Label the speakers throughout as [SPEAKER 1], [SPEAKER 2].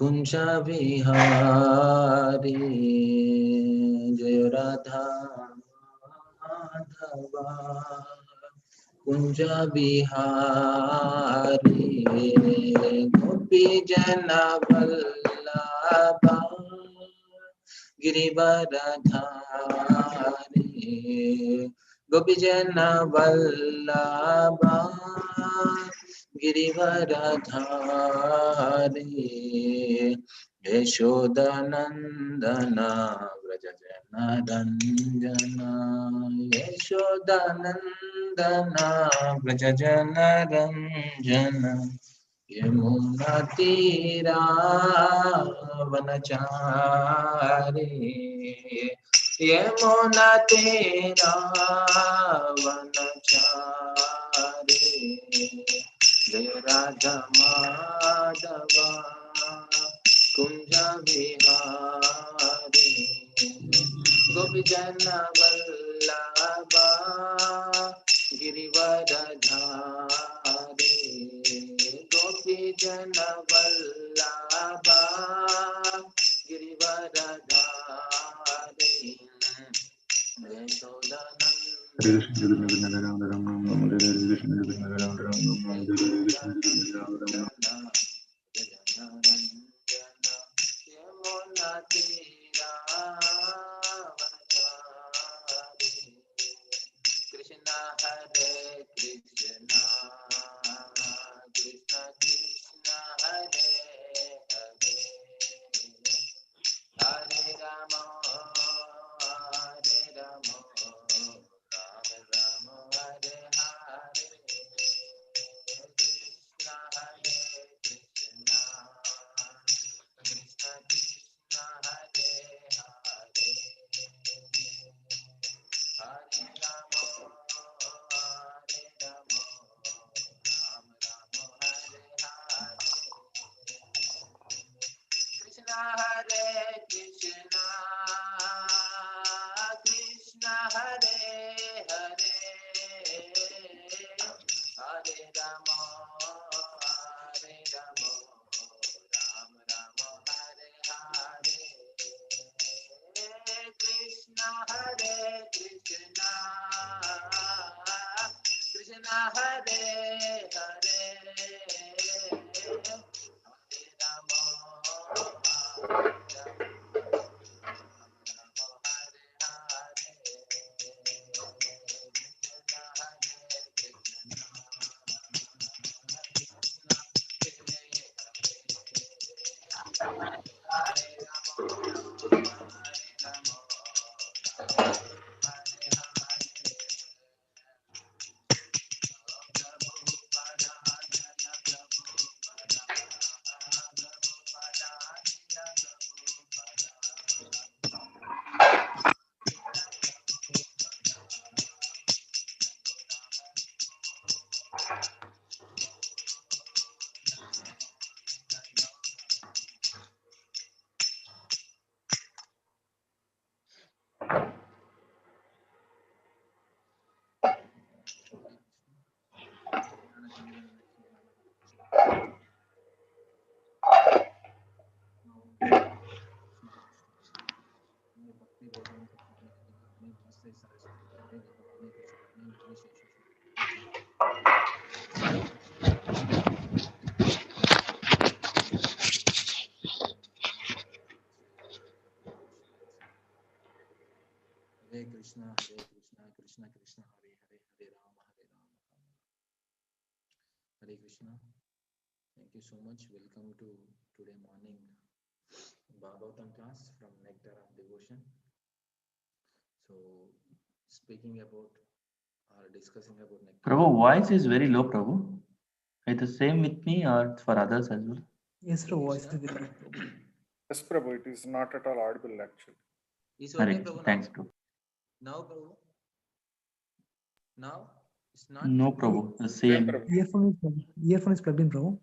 [SPEAKER 1] Kunja Vihari Jaya Radha Madhava Kunja Vihari Gopi Jana Vallabha Girivaradhari Gopi Jana Vallabha Girivaradhari Yashodanandana Vrajajana Ranjana Yashodanandana Vrajajana Ranjana Yamuna Tira Vanachari Yamuna Tira Vanachari Jaya Radha Madhava Kunja Vihari Gopi Jana Vallabha Girivaradhari Gopi Jana Vallabha Girivaradhari Krishna Hare Krishna Krishna Krishna Hare Hare Hare Rama Hare Rama Rama Rama Hare Hare Krishna Hare Krishna Krishna Krishna Hare Hare Hare Rama Hare Rama Rama Rama Hare Hare Krishna Hare Krishna Krishna Hare Hare Hare Rama Hare Rama Rama Rama Hare Hare Krishna Hare Krishna Krishna Hare Hare Hare Rama Hare Krishna, Krishna Krishna, Hare Hare, Hare Rama, Hare Krishna. Thank you so much. Welcome to today morning Bhagavatam class from Nectar of Devotion. So, speaking about or discussing about Nectar.
[SPEAKER 2] Prabhu, voice is very low, Prabhu. Is the same with me or for others as well?
[SPEAKER 3] Yes, Prabhu, voice is very low.
[SPEAKER 4] Yes, Prabhu, it is not at all audible actually.
[SPEAKER 1] Is okay,
[SPEAKER 2] Hare,
[SPEAKER 1] Prabhu?
[SPEAKER 2] thanks, Prabhu.
[SPEAKER 1] Now, Prabhu? Now? It's not?
[SPEAKER 2] No, Prabhu, the same.
[SPEAKER 4] Prabhu.
[SPEAKER 3] Earphone is plugged in, Prabhu.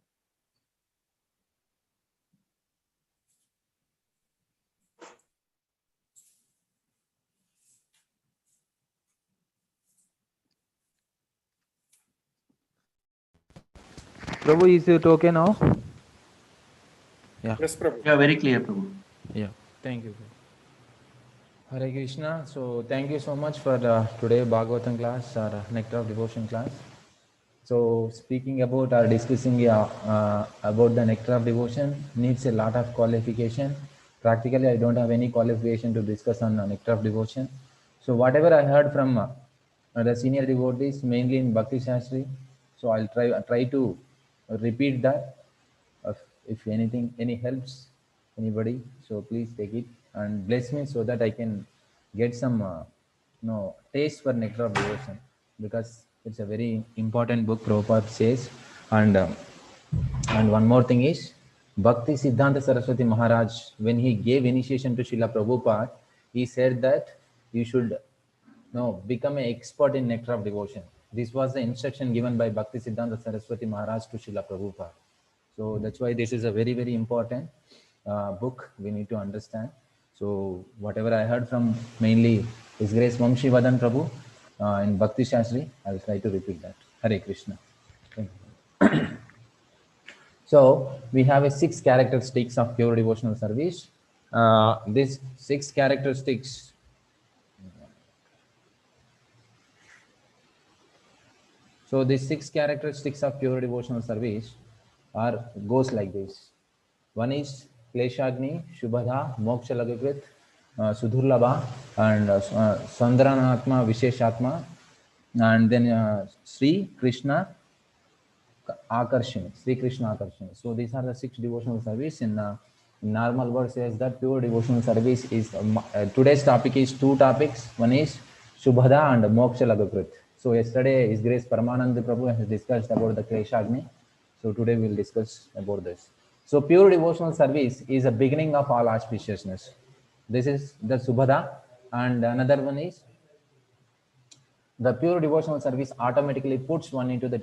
[SPEAKER 3] Prabhu, is it okay now?
[SPEAKER 4] Yes, Prabhu.
[SPEAKER 2] Yeah, very clear, Prabhu.
[SPEAKER 1] Yeah, thank you. Hare Krishna. So thank you so much for today Bhagavatam class or Nectar of Devotion class. So speaking about or discussing about the Nectar of Devotion needs a lot of qualification. Practically, I don't have any qualification to discuss on Nectar of Devotion. So whatever I heard from the senior devotees, mainly in Bhakti Shastri, so I'll try to repeat that. If anything, any helps anybody, so please take it and bless me so that I can get some taste for Nectar of Devotion, because it's a very important book Prabhupada says. And one more thing is, Bhakti Siddhanta Saraswati Maharaj, when he gave initiation to Srila Prabhupada, he said that you should become an expert in Nectar of Devotion. This was the instruction given by Bhakti Siddhanta Saraswati Maharaj to Srila Prabhupada. So that's why this is a very, very important book we need to understand. So whatever I heard from mainly His Grace Vamshi Vadan Prabhu in Bhakti Shastri, I will try to repeat that. Hare Krishna. Thank you. So we have a 6 characteristics of pure devotional service. These 6 characteristics. So these 6 characteristics of pure devotional service goes like this. One is Kleshagni, Shubhadha, Moksha Lagakrit, Sudhurlabha, and Sandranatma, Visheshatma, and then Sri Krishna Akarshani, Sri Krishna Akarshani. So these are the 6 devotional service. In normal word says that pure devotional service is, today's topic is 2 topics. One is Shubhada and Moksha Lagakrit. So yesterday His Grace Paramananda Prabhu has discussed about the Kleshagni. So today we will discuss about this. So pure devotional service is a beginning of all auspiciousness. This is the Subhada, and another one is the pure devotional service automatically puts one into the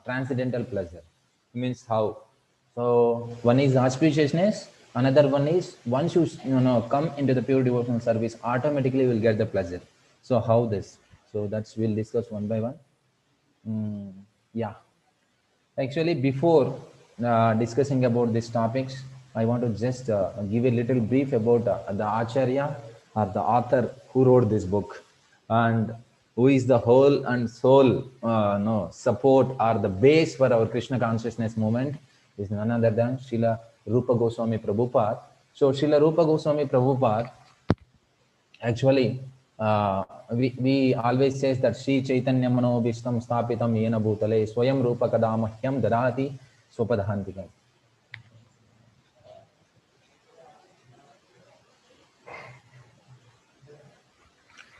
[SPEAKER 1] transcendental pleasure. Means how? So one is auspiciousness, another one is once you come into the pure devotional service, automatically will get the pleasure. So how this? So that's we'll discuss one by one. Yeah. Actually, before discussing about these topics, I want to just give a little brief about the Acharya or the author who wrote this book, and who is the whole and soul support or the base for our Krishna consciousness movement is none other than Srila Rupa Goswami Prabhupada. So Srila Rupa Goswami Prabhupada, actually, we always says that Sri Chaitanya Mano Bhishtam Sthapitam Yena Bhutale Swayam Rupa Kadamahyam Dadati Swapadhantikam.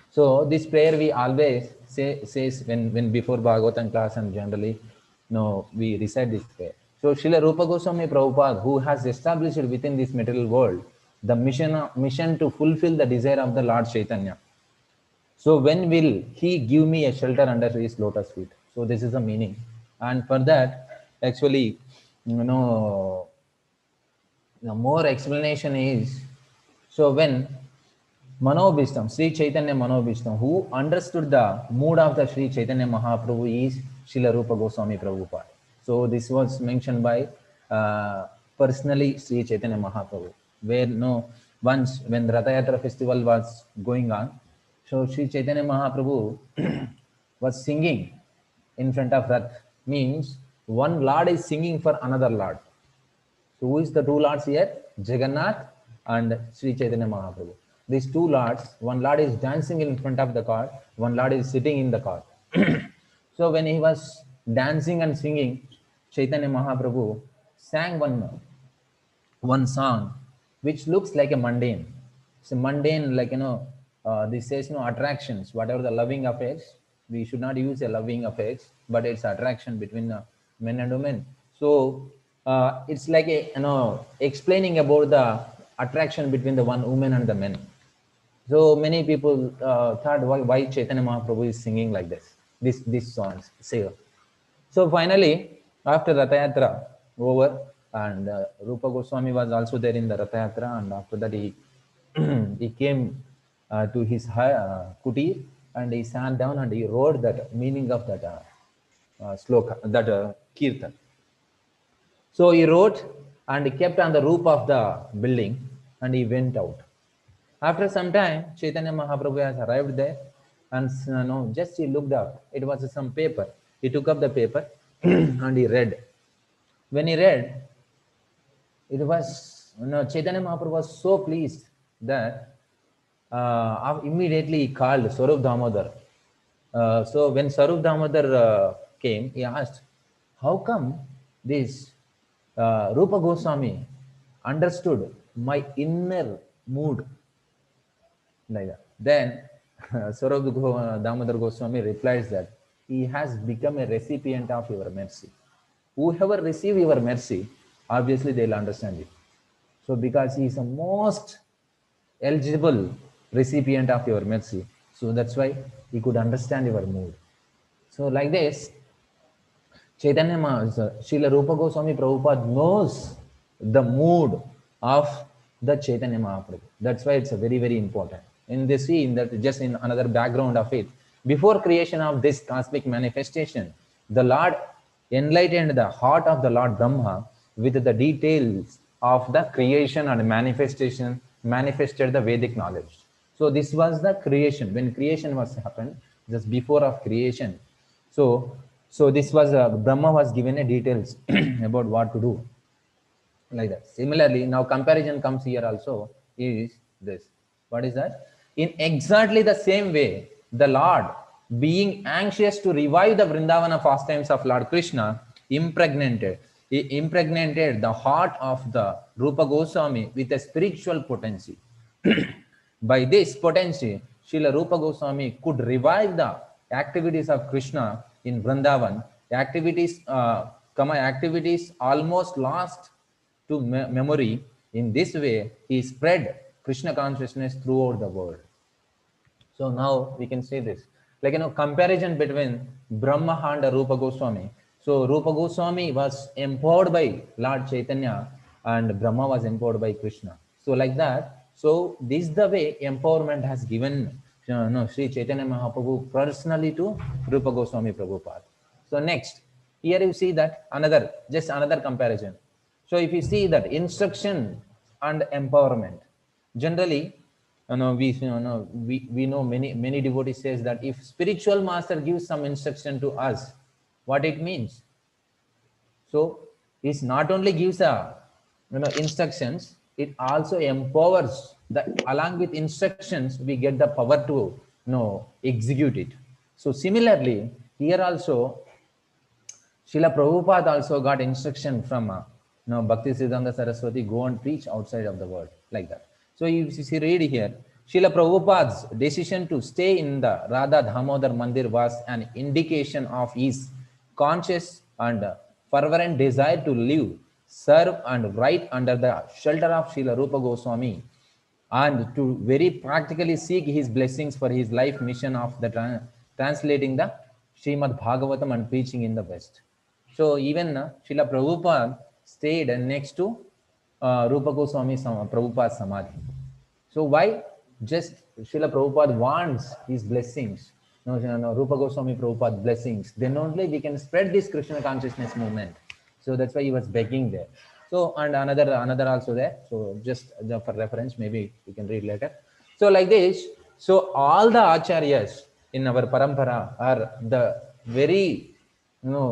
[SPEAKER 1] So this prayer we always says when before Bhagavatam class, and generally we recite this prayer. So Srila Rupa Goswami Prabhupada, who has established within this material world the mission to fulfill the desire of the Lord Chaitanya. So when will he give me a shelter under his lotus feet? So this is the meaning. And for that, actually, the more explanation is, so when Manobhishtam, Sri Chaitanya Manobhishtam, who understood the mood of the Sri Chaitanya Mahaprabhu is Srila Rupa Goswami Prabhupada. So this was mentioned by personally Sri Chaitanya Mahaprabhu, where once when the Ratha Yatra festival was going on, so Sri Chaitanya Mahaprabhu was singing in front of Rath. Means one Lord is singing for another Lord. So who is the 2 Lords here? Jagannath and Sri Chaitanya Mahaprabhu. These 2 Lords, one Lord is dancing in front of the cart, one Lord is sitting in the cart. So when he was dancing and singing, Chaitanya Mahaprabhu sang one song which looks like a mundane. It's a mundane, like this says attractions, whatever the loving affairs. We should not use a loving affairs, but it's attraction between men and women. So it's like a explaining about the attraction between the one woman and the men. So many people thought why Chaitanya Mahaprabhu is singing like these songs. So finally, after Ratha Yatra over, and Rupa Goswami was also there in the Ratha Yatra, and after that he he came to his kutir, and he sat down and he wrote that meaning of that sloka, that kirtan. So he wrote, and he kept on the roof of the building and he went out. After some time, Chaitanya Mahaprabhu has arrived there and just he looked up. It was some paper. He took up the paper and he read. When he read, it was, Chaitanya Mahaprabhu was so pleased that immediately he called Swarup Damodar. So when Swarup Damodar came, he asked, how come this Rupa Goswami understood my inner mood? Like that. Then Swarup Damodar Goswami replies that he has become a recipient of your mercy. Whoever receive your mercy, obviously they'll understand it. So because he is the most eligible recipient of your mercy, so that's why he could understand your mood. So like this, Chaitanya Srila Rupa Goswami Prabhupada knows the mood of the Chaitanya Mahaprabhu. That's why it's a very, very important. In this scene, that just in another background of it, before creation of this cosmic manifestation, the Lord enlightened the heart of the Lord Brahma with the details of the creation and manifestation, manifested the Vedic knowledge. So this was the creation. When creation was happened, just before of creation. So this was Brahma was given a details about what to do. Like that. Similarly, now comparison comes here also is this. What is that? In exactly the same way, the Lord, being anxious to revive the Vrindavana pastimes of Lord Krishna, impregnated the heart of the Rupa Goswami with a spiritual potency. By this potency, Srila Rupa Goswami could revive the activities of Krishna in Vrindavan, activities almost lost to memory. In this way, he spread Krishna consciousness throughout the world. So now we can say this, like comparison between Brahma and Rupa Goswami. So Rupa Goswami was empowered by Lord Chaitanya and Brahma was empowered by Krishna. So like that, so this is the way empowerment has given Sri Chaitanya Mahaprabhu personally to Rupa Goswami Prabhupada. So next, here you see that another comparison. So if you see that instruction and empowerment, generally, we know many devotees says that if spiritual master gives some instruction to us, what it means? So it not only gives instructions, it also empowers that along with instructions we get the power to execute it. So similarly, here also Srila Prabhupada also got instruction from Bhakti Siddhanta Saraswati, go and preach outside of the world, like that. So if you see, read here, Srila Prabhupada's decision to stay in the Radha Damodar Mandir was an indication of his conscious and fervent desire to live, serve and write under the shelter of Srila Rupa Goswami and to very practically seek his blessings for his life mission of the translating the Srimad Bhagavatam and preaching in the West. So even Srila Prabhupada stayed next to Rupa Goswami Prabhupada's Samadhi. So why? Just Srila Prabhupada wants his blessings, Rupa Goswami Prabhupada's blessings. Then only we can spread this Krishna consciousness movement. So that's why he was begging there. So and another also there. So just for reference, maybe you can read later. So like this. So all the acharyas in our parampara are the very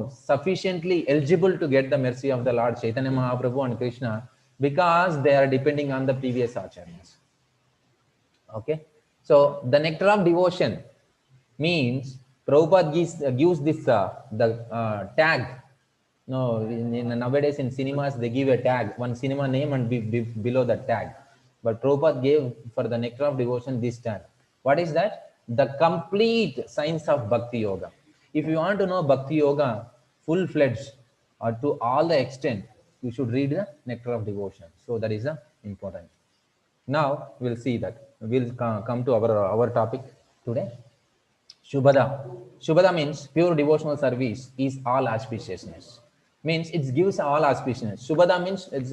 [SPEAKER 1] sufficiently eligible to get the mercy of the Lord Chaitanya Mahaprabhu and Krishna because they are depending on the previous acharyas. Okay, so the nectar of devotion means Prabhupada gives this tag. Nowadays in cinemas they give a tag, one cinema name and below the tag. But Prabhupada gave for the nectar of devotion this tag. What is that? The complete science of Bhakti Yoga. If you want to know Bhakti Yoga full-fledged or to all the extent, you should read the nectar of devotion. So that is important. Now we'll see that. We'll come to our topic today. Shubhada. Shubhada means pure devotional service is all auspiciousness. Means it gives all auspiciousness. Shubhada means it's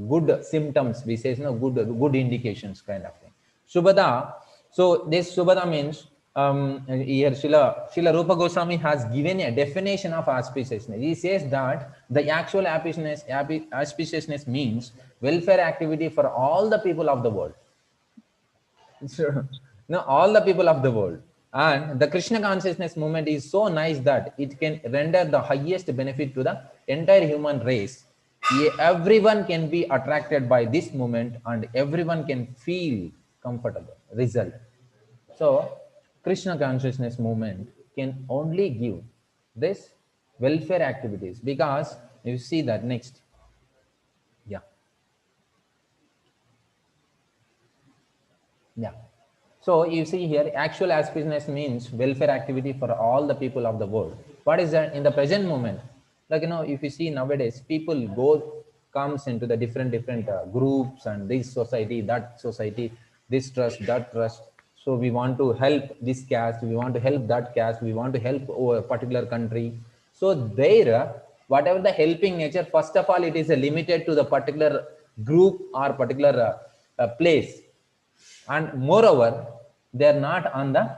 [SPEAKER 1] good symptoms. We say good indications kind of thing. Shubhada. So this Shubhada means
[SPEAKER 5] here Srila Rupa Goswami has given a definition of auspiciousness. He says that the actual auspiciousness means welfare activity for all the people of the world. So, no, all the people of the world. And the Krishna consciousness movement is so nice that it can render the highest benefit to the entire human race. Everyone can be attracted by this movement and everyone can feel comfortable. Result. So, Krishna consciousness movement can only give this welfare activities, because you see that next. Yeah. Yeah. So you see here, actual auspiciousness means welfare activity for all the people of the world. What is that in the present moment? Like, if you see nowadays, people comes into the different groups, and this society, that society, this trust, that trust. So we want to help this caste, we want to help that caste, we want to help a particular country. So there, whatever the helping nature, first of all, it is limited to the particular group or particular place. And moreover, they are not on the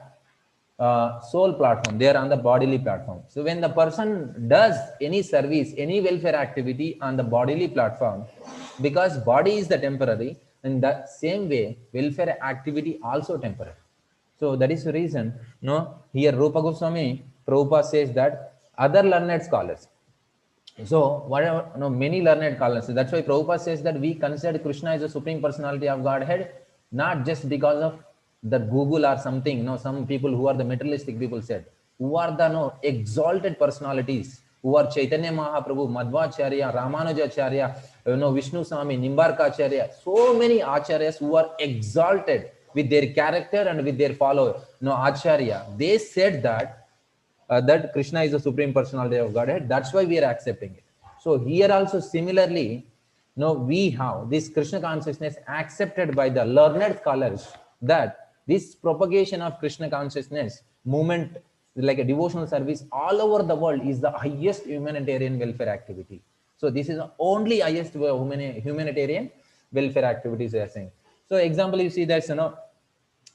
[SPEAKER 5] soul platform, they are on the bodily platform. So when the person does any service, any welfare activity on the bodily platform, because body is the temporary, in the same way welfare activity also temporary. So that is the reason, here Rupa Goswami Prabhupada says that other learned scholars, so whatever, many learned scholars, that's why Prabhupada says that we consider Krishna as a supreme personality of Godhead, not just because of the Google or something. Some people who are the materialistic people said, who are the exalted personalities, who are Chaitanya Mahaprabhu, Madhvacharya, Ramanujacharya, Vishnu Swami, Nimbarkacharya, so many acharyas who are exalted with their character and with their follower, acharya. They said that that Krishna is the supreme personality of Godhead. That's why we are accepting it. So here also similarly, we have this Krishna consciousness accepted by the learned scholars, that this propagation of Krishna consciousness movement, like a devotional service all over the world, is the highest humanitarian welfare activity. So this is the only highest humanitarian welfare activities they are saying. So example, you see that,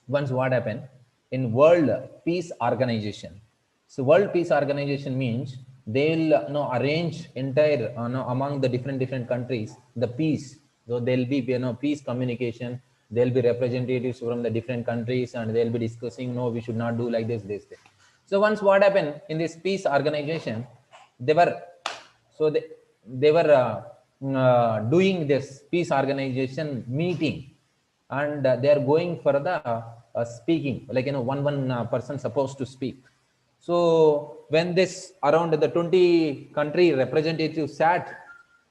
[SPEAKER 5] once what happened in World Peace Organization. So World Peace Organization means they'll arrange entire among the different countries the peace. So there'll be peace communication. There'll be representatives from the different countries, and they'll be discussing, no, we should not do like this. So once what happened in this peace organization, they were doing this peace organization meeting, and they are going for the speaking, like one person supposed to speak. So when this around the 20 country representatives sat,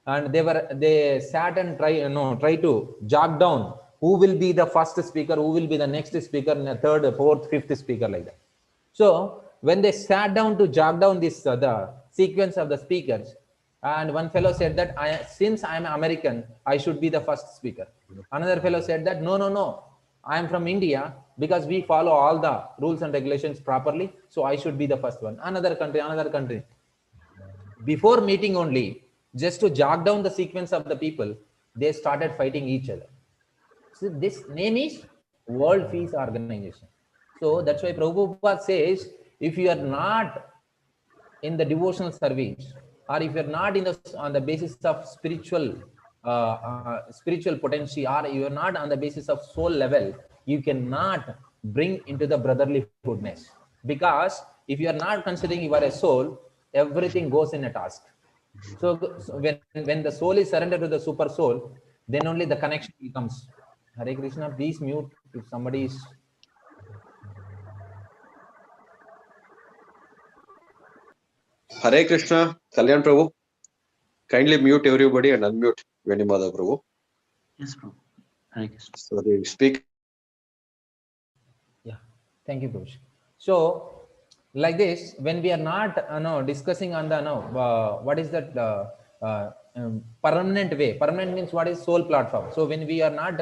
[SPEAKER 5] and they sat and try to jot down who will be the first speaker, who will be the next speaker, and the third, fourth, fifth speaker, like that. So when they sat down to jot down this the sequence of the speakers, and one fellow said that since I am American, I should be the first speaker. Another fellow said that no, I am from India, because we follow all the rules and regulations properly, so I should be the first one. Another country. Before meeting only, just to jot down the sequence of the people, they started fighting each other. So this name is World Peace Organization. So that's why Prabhupada says, if you are not in the devotional service, or if you're not on the basis of spiritual potential, or you're not on the basis of soul level, you cannot bring into the brotherlyhoodness. Because if you are not considering you are a soul, everything goes in a task. So when the soul is surrendered to the super soul, then only the connection becomes. Hare Krishna, please mute if somebody is.
[SPEAKER 6] Hare Krishna, Kalyan Prabhu. Kindly mute everybody and unmute Veni Madhava Prabhu.
[SPEAKER 2] Yes, Prabhu. Hare Krishna.
[SPEAKER 6] So the speak.
[SPEAKER 5] Yeah, thank you, Prabhu. So like this, when we are not discussing on the what is that permanent way. Permanent means what is soul platform. So when we are not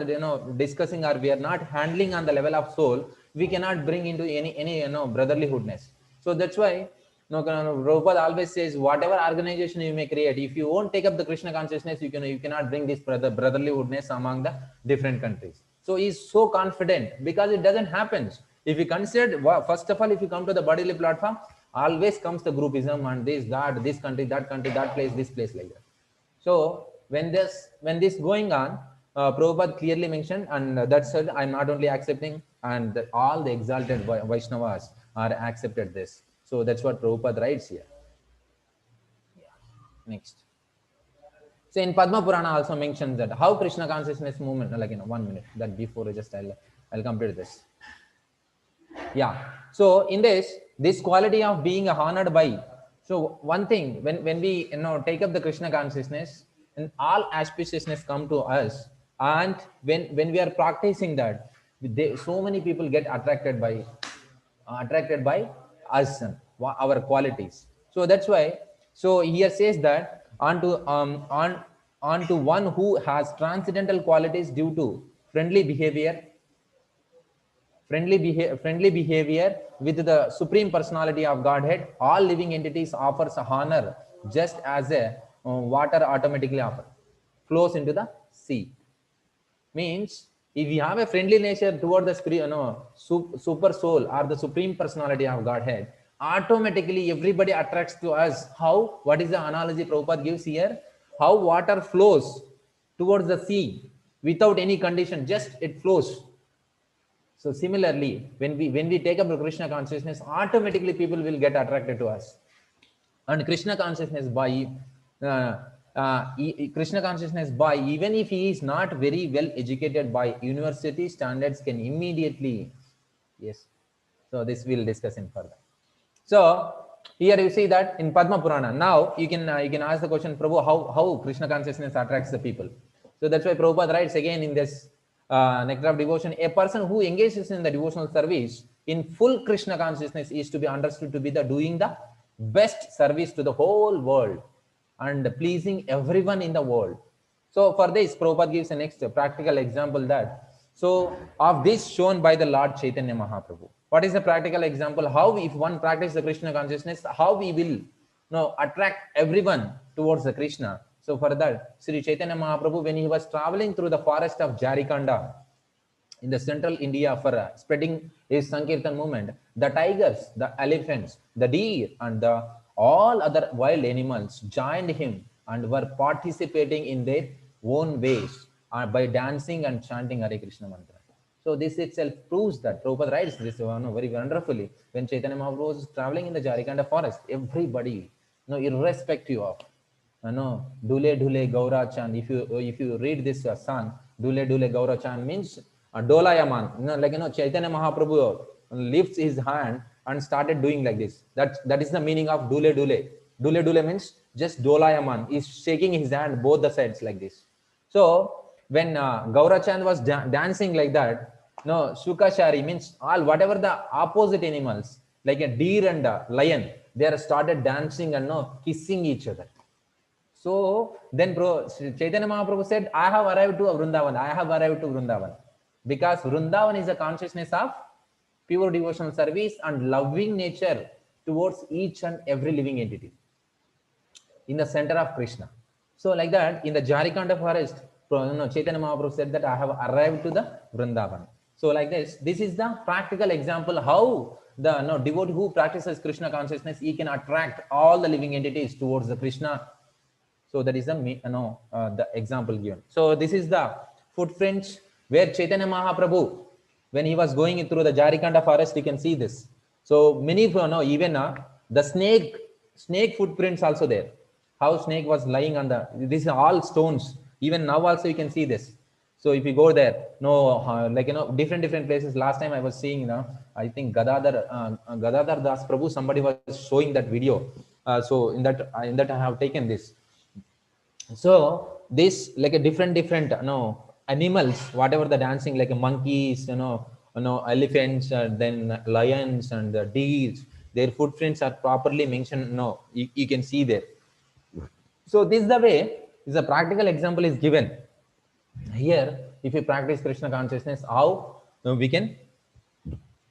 [SPEAKER 5] discussing, or we are not handling on the level of soul, we cannot bring into any brotherlyhoodness. So that's why Prabhupada always says, whatever organization you may create, if you won't take up the Krishna consciousness, you cannot bring this brotherlyhoodness among the different countries. So he's so confident, because it doesn't happen. If you consider, first of all, if you come to the bodily platform, always comes the groupism and this, that, this country, that place, this place, like that. So when this going on, Prabhupada clearly mentioned, and that said, I'm not only accepting, and all the exalted Vaishnavas are accepted this. So that's what Prabhupada writes here. Yeah. Next. So in Padma Purana also mentions that how Krishna consciousness movement, like 1 minute, that before just I'll complete this. Yeah. So in this quality of being honored by, so one thing, when we take up the Krishna consciousness, and all auspiciousness come to us, and when we are practicing that, so many people get attracted by us and our qualities. So that's why, so here says that onto one who has transcendental qualities due to friendly behavior with the Supreme Personality of Godhead, all living entities offers honor just as a water automatically flows into the sea. Means if you have a friendly nature toward the super soul or the Supreme Personality of Godhead, automatically everybody attracts to us. How? What is the analogy Prabhupada gives here? How water flows towards the sea without any condition, just it flows. So similarly, when we take up the Krishna consciousness, automatically people will get attracted to us. And Krishna consciousness by even if he is not very well educated by university standards, can immediately, yes. So this we'll discuss in further. So here you see that in Padma Purana. Now you can ask the question, Prabhu, how Krishna consciousness attracts the people. So that's why Prabhupada writes again in this Nectar of Devotion, a person who engages in the devotional service in full Krishna consciousness is to be understood to be doing the best service to the whole world and pleasing everyone in the world. So for this, Prabhupada gives a next practical example that, so of this shown by the Lord Chaitanya Mahaprabhu. What is the practical example? How if one practices the Krishna consciousness, how we will attract everyone towards the Krishna. So for that, Sri Chaitanya Mahaprabhu, when he was traveling through the forest of Jharikanda in the central India for spreading his Sankirtan movement, the tigers, the elephants, the deer, and all other wild animals joined him and were participating in their own ways by dancing and chanting Hare Krishna mantra. So this itself proves that Prabhupada writes this very wonderfully. When Chaitanya Mahaprabhu was traveling in the Jharikanda forest, everybody, irrespective of Dule Dule Gaura Chan. If you read this song, Dule Dule Gaura Chan means Dolayaman. Chaitanya Mahaprabhu lifts his hand and started doing like this. That is the meaning of Dule Dule. Dule Dule means just Dolayaman. He's shaking his hand both the sides like this. So when Gaura Chan was dancing like that, Shukashari means all whatever the opposite animals like a deer and a lion, they are started dancing and kissing each other. So then Chaitanya Mahaprabhu said, I have arrived to Vrindavan. Because Vrindavan is a consciousness of pure devotional service and loving nature towards each and every living entity in the center of Krishna. So like that, in the Jharikanda forest, Chaitanya Mahaprabhu said that I have arrived to the Vrindavan. So like this is the practical example how the devotee who practices Krishna consciousness, he can attract all the living entities towards the Krishna. So that is the example given. So this is the footprints where Chaitanya Mahaprabhu, when he was going through the Jharikanda forest, you can see this. So many even the snake footprints also there. How snake was lying on these are all stones. Even now also you can see this. So if you go there, different places. Last time I was seeing, I think Gadadhar Das Prabhu, somebody was showing that video. So in that I have taken this. So this like a different animals, whatever the dancing, like monkeys, elephants, then lions and the deer, their footprints are properly mentioned. You can see there. So this is the way. This is a practical example is given here. If you practice Krishna consciousness, how we can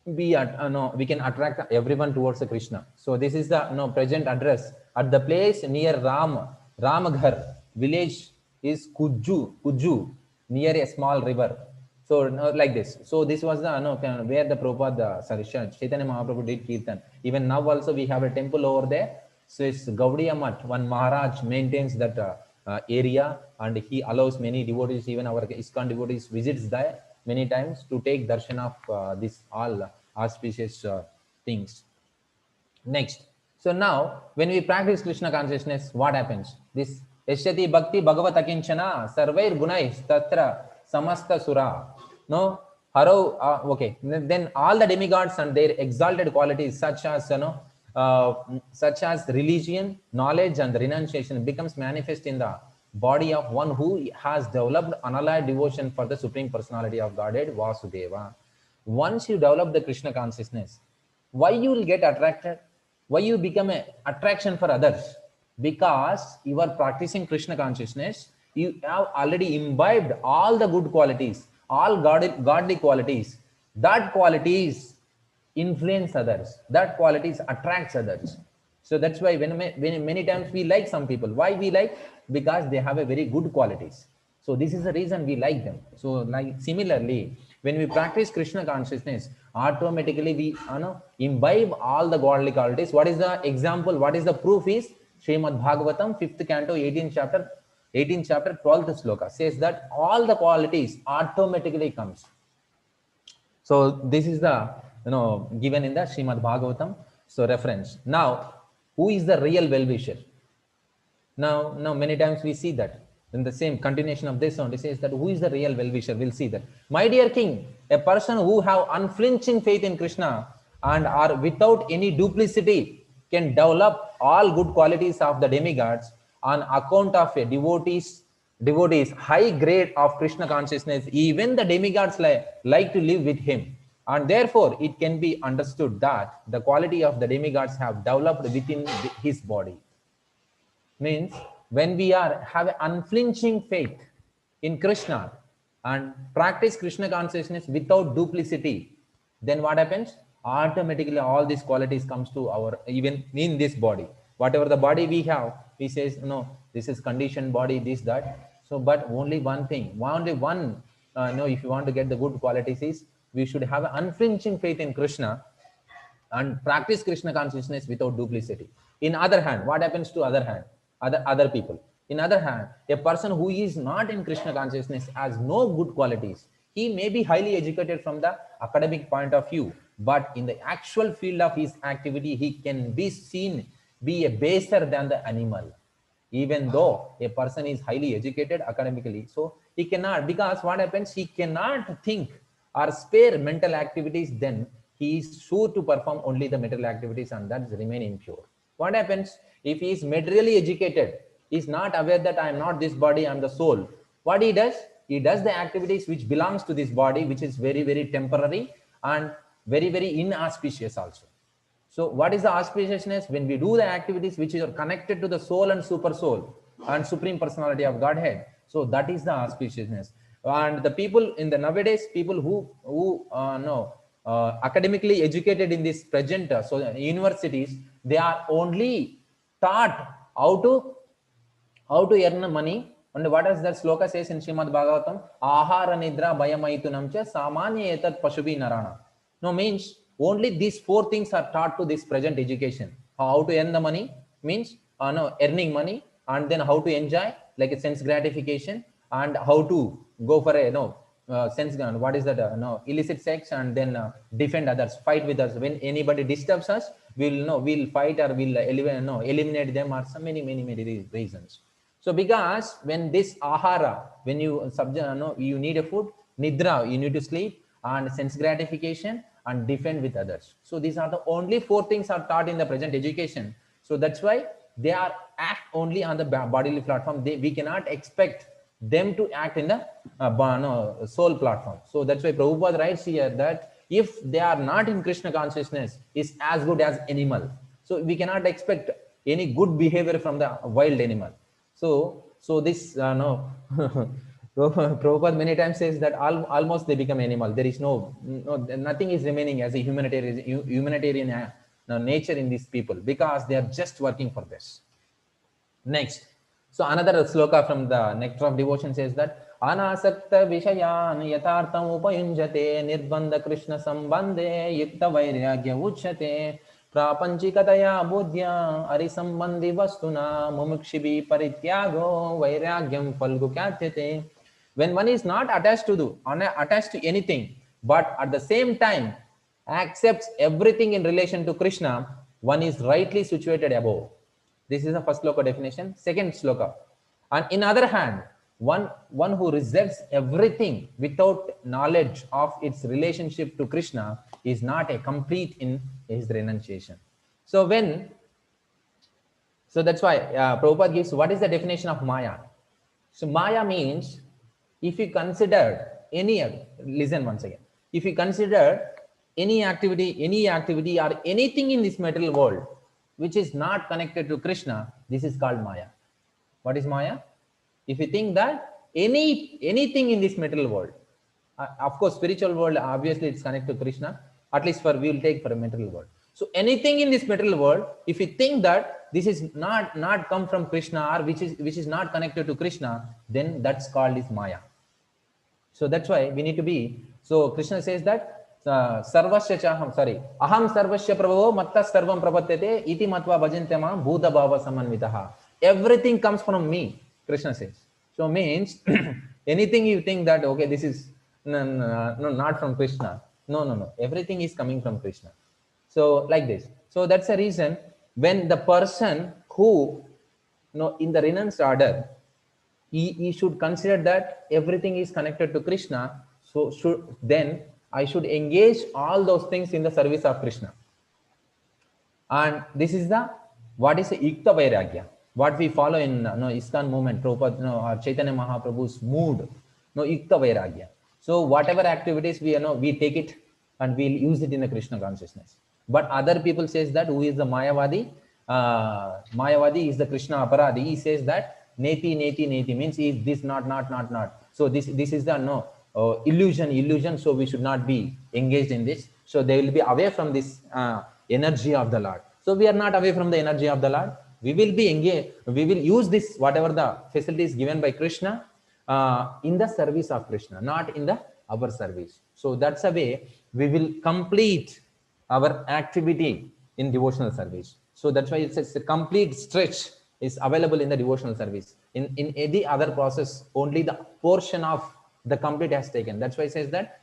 [SPEAKER 5] we can attract everyone towards the Krishna. So this is the present address at the place near Ramaghar village is Kuju near a small river. So like this. So this was the where the Prabhupada, sorry, Chaitanya Mahaprabhu did Kirtan. Even now also we have a temple over there. So it's Gaudiya Math. One Maharaj maintains that area, and he allows many devotees, even our ISKCON devotees, visits there many times to take darshan of this all auspicious things. Next, so now when we practice Krishna consciousness, what happens? This Yashyati Bhakti Bhagavat Akinchana Sarvair Gunais Tatra Samasta Sura. No, Haro, okay. Then all the demigods and their exalted qualities, such as such as religion, knowledge, and renunciation, becomes manifest in the body of one who has developed unalloyed devotion for the Supreme Personality of Godhead, Vasudeva. Once you develop the Krishna consciousness, why you will get attracted? Why you become an attraction for others? Because you are practicing Krishna consciousness, you have already imbibed all the good qualities, all godly qualities. That qualities influence others. That qualities attracts others. So that's why when many times we like some people. Why we like? Because they have a very good qualities. So this is the reason we like them. So like similarly, when we practice Krishna consciousness, automatically we imbibe all the godly qualities. What is the example? What is the proof is Srimad Bhagavatam, 5th canto, 18th chapter, 12th sloka says that all the qualities automatically comes. So this is the given in the Srimad Bhagavatam. So reference. Now, who is the real well-wisher? Now many times we see that in the same continuation of this one, it says that who is the real well-wisher? We'll see that. My dear king, a person who have unflinching faith in Krishna and are without any duplicity can develop all good qualities of the demigods on account of a devotee's high grade of Krishna consciousness. Even the demigods like to live with him. And therefore, it can be understood that the quality of the demigods have developed within his body. Means when we have an unflinching faith in Krishna and practice Krishna consciousness without duplicity, then what happens? Automatically all these qualities comes to our, even in this body. Whatever the body we have, he says, no, this is conditioned body, this, that. So, but only one thing, only one, if you want to get the good qualities is, we should have an unflinching faith in Krishna and practice Krishna consciousness without duplicity. In other hand, what happens to other people? In other hand, a person who is not in Krishna consciousness has no good qualities. He may be highly educated from the academic point of view, but in the actual field of his activity, he can be seen be a baser than the animal. Even though a person is highly educated academically, so he cannot, because what happens, he cannot think or spare mental activities, then he is sure to perform only the material activities and that remain impure. What happens if he is materially educated, he is not aware that I am not this body, I am the soul. What he does the activities which belongs to this body, which is very, very temporary and very, very inauspicious also. So what is the auspiciousness? When we do the activities which are connected to the soul and super soul and Supreme Personality of Godhead, so that is the auspiciousness. And the people in the nowadays, people who academically educated in this present universities, they are only taught how to earn money. And what does that sloka says in Srimad Bhagavatam? Ahara nidra bhayamaitunam cha samanya etat pashubi narana. No, means only these four things are taught to this present education. How to earn the money means earning money, and then how to enjoy like a sense gratification, and how to go for a sense what is that illicit sex, and then defend others, fight with us. When anybody disturbs us, we'll fight or we'll eliminate them, or some many reasons. So because when this ahara, when you you need a food, nidra, you need to sleep, and sense gratification, and defend with others. So these are the only four things are taught in the present education. So that's why they are act only on the bodily platform. We cannot expect them to act in the soul platform. So that's why Prabhupada writes here that if they are not in Krishna consciousness, is as good as animal. So we cannot expect any good behavior from the wild animal. So this Prabhupada many times says that almost they become animal. There is nothing is remaining as a humanitarian nature in these people, because they are just working for this. Next, so another sloka from the Nectar of Devotion says that Anasakta Vishayan Yatartam Upayunjate Nirbandha Krishna Sambandhe Yukta Vairagya Uchate Prapanchikataya Buddhya Arisambandhi Vastuna Mumukshibi Parityago Vairagyam Falgu Kyatyate. When one is not attached to anything, but at the same time accepts everything in relation to Krishna, one is rightly situated above. This is the first sloka definition. Second sloka. And in other hand, one who rejects everything without knowledge of its relationship to Krishna is not a complete in his renunciation. So that's why Prabhupada gives what is the definition of Maya. So Maya means, if you consider listen once again, if you consider any activity or anything in this material world which is not connected to Krishna, this is called Maya. What is Maya? If you think that anything in this material world, of course spiritual world obviously it's connected to Krishna, at least we will take for a material world. So anything in this material world, if you think that this is not come from Krishna, or which is not connected to Krishna, then that's called is Maya. So that's why we need to be. So Krishna says that sarvasya chaham, aham sarvasya prabhavo matta sarvam prapatyate iti matva bhajante mam bhuta bhava samanvitaha. Everything comes from me, Krishna says. So means anything you think that okay, this is no, not from Krishna. No. Everything is coming from Krishna. So like this. So that's the reason when the person who in the renounced order, he should consider that everything is connected to Krishna. So then I should engage all those things in the service of Krishna. And this is what is the Yukta Vairagya. What we follow in ISKCON movement, Prabhupada, or Chaitanya Mahaprabhu's mood, Yukta Vairagya. So whatever activities we take it and we'll use it in the Krishna consciousness. But other people says that who is the Mayavadi? Mayavadi is the Krishna Aparadi. He says that neti means is this not. So this is the illusion. So we should not be engaged in this. So they will be away from this energy of the Lord. So we are not away from the energy of the Lord. We will be engaged. We will use this whatever the facilities given by Krishna in the service of Krishna, not in our service. So that's a way we will complete our activity in devotional service. So that's why it says a complete stretch is available in the devotional service. In any other process, only the portion of the complete has taken. That's why it says that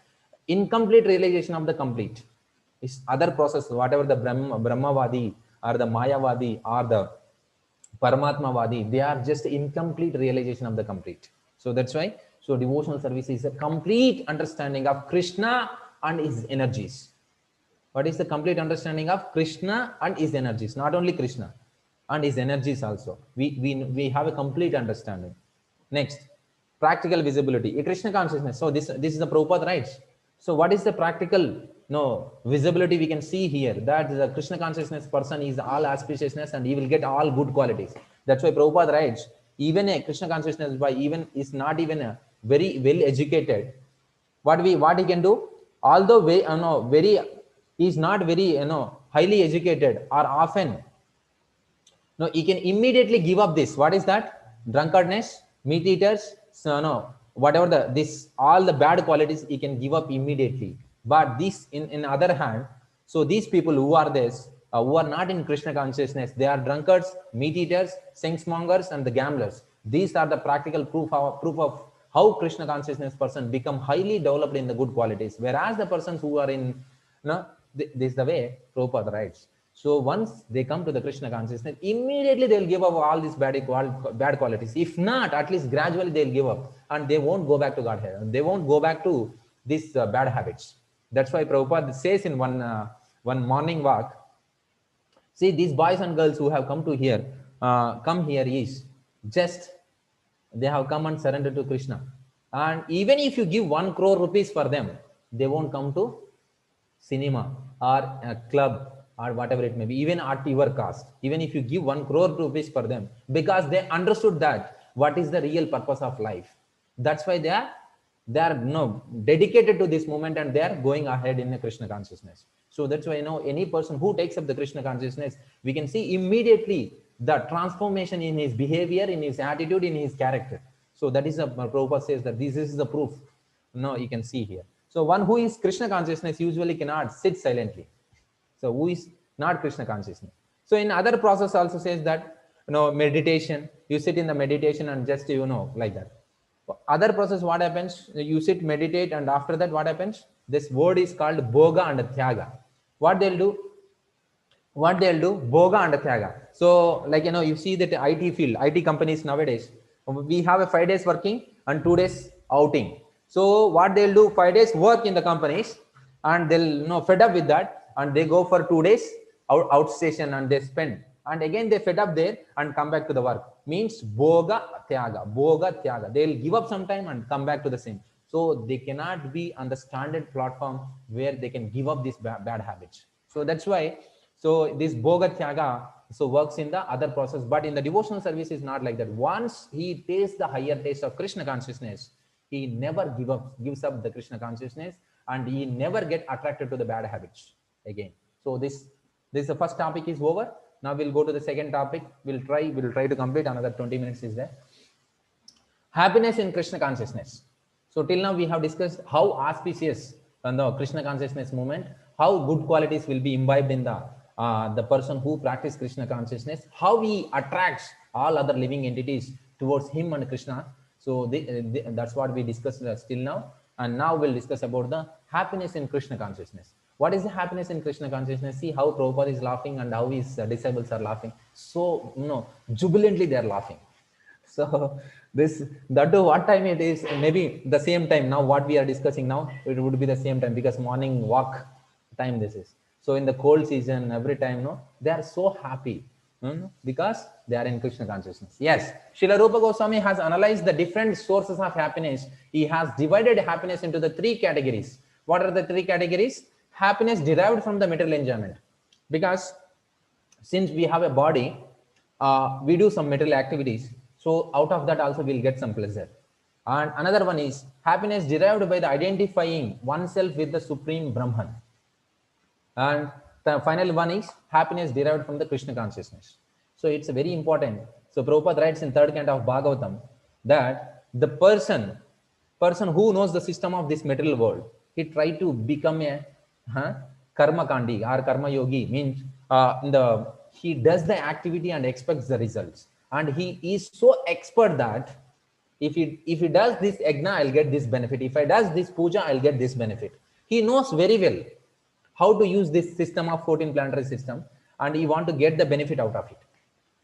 [SPEAKER 5] incomplete realization of the complete is other process, whatever the Brahmavadi or the Mayavadi or the Paramatmavadi, they are just incomplete realization of the complete. So that's why, so devotional service is a complete understanding of Krishna and his energies. What is the complete understanding of Krishna and his energies? Not only Krishna and his energies also. We have a complete understanding. Next, practical visibility, a Krishna consciousness. So this is the Prabhupada writes. So what is the practical visibility we can see here? That the Krishna consciousness person is all auspiciousness and he will get all good qualities. That's why Prabhupada writes, even a Krishna consciousness by even is not even a very well educated. What he can do, although he is not very highly educated or often, he can immediately give up this. What is that? Drunkardness, meat eaters, whatever all the bad qualities he can give up immediately. But this in other hand, so these people who are who are not in Krishna consciousness, they are drunkards, meat eaters, sense-mongers, and the gamblers. These are the practical proof of how Krishna consciousness person become highly developed in the good qualities. Whereas the persons who are in, this is the way Prabhupada writes. So once they come to the Krishna consciousness, immediately they will give up all these bad qualities. If not, at least gradually they will give up and they won't go back to Godhead. They won't go back to these bad habits. That's why Prabhupada says in one morning walk, see, these boys and girls who have come here is just, they have come and surrendered to Krishna. And even if you give 1 crore rupees for them, they won't come to cinema or a club or whatever it may be, even at your cost. Even if you give 1 crore rupees for them, because they understood that what is the real purpose of life. That's why they are dedicated to this moment and they are going ahead in the Krishna consciousness. So that's why any person who takes up the Krishna consciousness, we can see immediately the transformation in his behavior, in his attitude, in his character. So that is a Prabhupada says that this is the proof. No, you can see here. So one who is Krishna consciousness usually cannot sit silently. So who is not Krishna consciousness? So in other process also says that meditation, you sit in the meditation and just like that. Other process, what happens? You sit, meditate, and after that, what happens? This word is called Bhoga and Tyaga. What they'll do? Bhoga and Tyaga. So like you see that IT field, IT companies nowadays, we have a 5 days working and 2 days outing. So what they'll do, 5 days work in the companies, and they'll fed up with that, and they go for 2 days outstation and they spend, and again they fed up there and come back to the work. Means Bhoga Tyaga. They'll give up some time and come back to the same. So they cannot be on the standard platform where they can give up these bad habits. So that's why. So this Bhoga Tyaga works in the other process, but in the devotional service is not like that. Once he tastes the higher taste of Krishna consciousness, he never gives up the Krishna consciousness, and he never get attracted to the bad habits again. So this the first topic is over. Now we'll go to the second topic. We'll try to complete another 20 minutes is there. Happiness in Krishna consciousness. So till now we have discussed how auspicious the Krishna consciousness movement, how good qualities will be imbibed in the person who practices Krishna consciousness, how he attracts all other living entities towards him and Krishna. So that's what we discussed till now. And now we'll discuss about the happiness in Krishna consciousness. What is the happiness in Krishna consciousness? See how Prabhupada is laughing and how his disciples are laughing. So, jubilantly they are laughing. So that to what time it is, maybe the same time now what we are discussing now, it would be the same time because morning walk time this is. So in the cold season, every time, they are so happy because they are in Krishna consciousness. Yes, Srila Rupa Goswami has analyzed the different sources of happiness. He has divided happiness into the 3 categories. What are the 3 categories? Happiness derived from the material enjoyment. Because since we have a body, we do some material activities. So out of that also we'll get some pleasure. And another one is happiness derived by the identifying oneself with the Supreme Brahman. And the final one is happiness derived from the Krishna consciousness. So it's very important. So Prabhupada writes in 3rd canto of Bhagavatam that the person who knows the system of this material world, he try to become a karma kandi or karma yogi, means he does the activity and expects the results. And he is so expert that if he does this yajna, I'll get this benefit. If I does this puja, I'll get this benefit. He knows very well how to use this system of 14 planetary system, and he want to get the benefit out of it.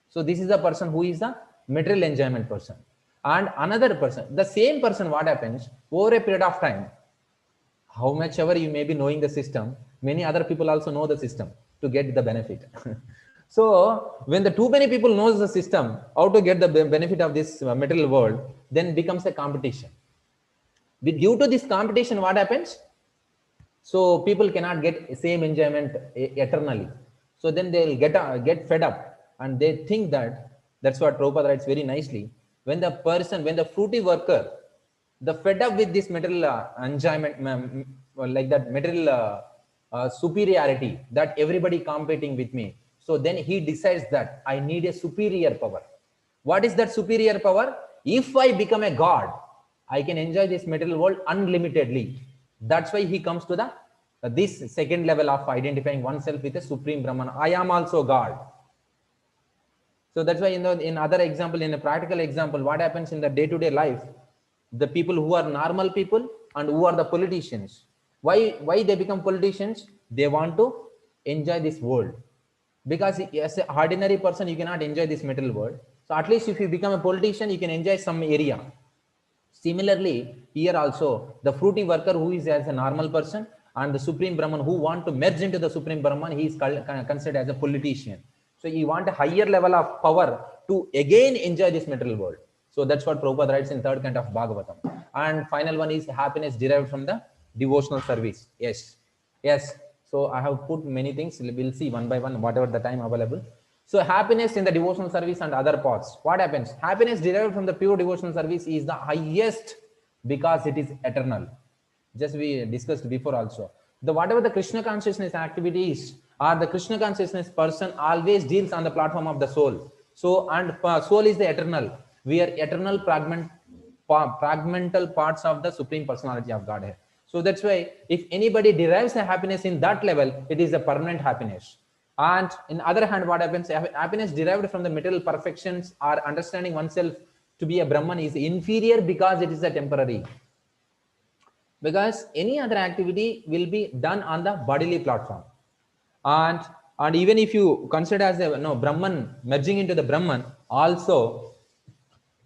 [SPEAKER 5] So this is the person who is the material enjoyment person. And another person, the same person, what happens over a period of time, how much ever you may be knowing the system, many other people also know the system to get the benefit. So when the too many people knows the system, how to get the benefit of this material world, then becomes a competition. Due to this competition, what happens? So people cannot get same enjoyment eternally. So then they'll get fed up, and they think that's what Prabhupada writes very nicely. When the fruity worker, the fed up with this material enjoyment, like that material superiority, that everybody competing with me. So then he decides that I need a superior power. What is that superior power? If I become a god, I can enjoy this material world unlimitedly. That's why he comes to this second level of identifying oneself with a Supreme Brahman. I am also God. So that's why in other example, in a practical example, what happens in the day-to-day life, the people who are normal people and who are the politicians, why they become politicians? They want to enjoy this world. Because as an ordinary person, you cannot enjoy this material world. So at least if you become a politician, you can enjoy some area. Similarly, here also, the fruity worker who is as a normal person and the Supreme Brahman who want to merge into the Supreme Brahman, he is considered as a politician. So you want a higher level of power to again enjoy this material world. So that's what Prabhupada writes in 3rd canto of Bhagavatam. And final one is happiness derived from the devotional service. Yes. So I have put many things. We'll see one by one, whatever the time available. So happiness in the devotional service and other paths. What happens? Happiness derived from the pure devotional service is the highest because it is eternal. Just we discussed before also. Whatever the Krishna consciousness activities or the Krishna consciousness person always deals on the platform of the soul. So, and soul is the eternal. We are eternal fragmental parts of the Supreme Personality of Godhead. So that's why if anybody derives a happiness in that level, it is a permanent happiness. And in other hand, what happens? Happiness derived from the material perfections or understanding oneself to be a Brahman is inferior because it is a temporary. Because any other activity will be done on the bodily platform. And even if you consider as a Brahman merging into the Brahman, also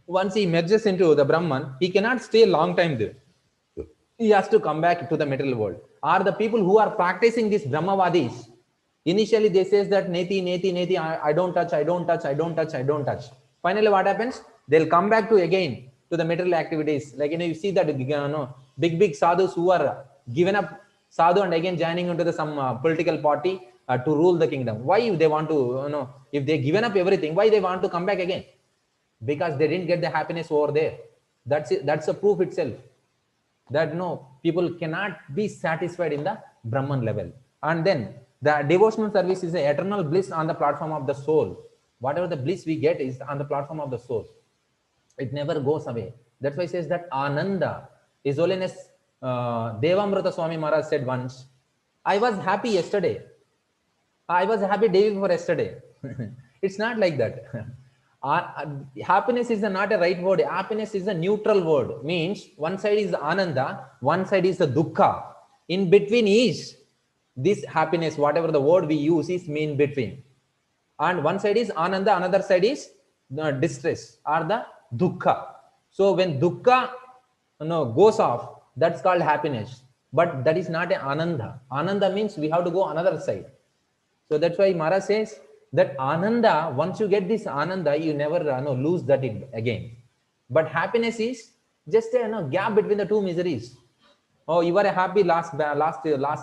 [SPEAKER 5] once he merges into the Brahman, he cannot stay a long time there. He has to come back to the material world. Are the people who are practicing these Brahmavadis, initially they says that neti, neti, neti, I don't touch, I don't touch, I don't touch, I don't touch. Finally, what happens? They'll come back to again to the material activities. Like, you see that big sadhus who are given up sadhu and again joining into some political party to rule the kingdom. Why they want to, if they given up everything, why they want to come back again? Because they didn't get the happiness over there. That's it. That's a proof itself that people cannot be satisfied in the Brahman level. And then the devotional service is an eternal bliss on the platform of the soul. Whatever the bliss we get is on the platform of the soul. It never goes away. That's why it says that Ananda, His Holiness Devamrita Swami Maharaj said once, I was happy yesterday. I was happy day before yesterday. It's not like that. Happiness is not a right word. Happiness is a neutral word. Means one side is Ananda, one side is the Dukkha. In between is this happiness, whatever the word we use is mean between. And one side is Ananda, another side is distress or the Dukkha. So when Dukkha goes off, that's called happiness. But that is not an Ananda. Ananda means we have to go another side. So that's why Maharaj says that Ananda, once you get this Ananda, you never lose that again. But happiness is just a gap between the two miseries. Oh, you were happy last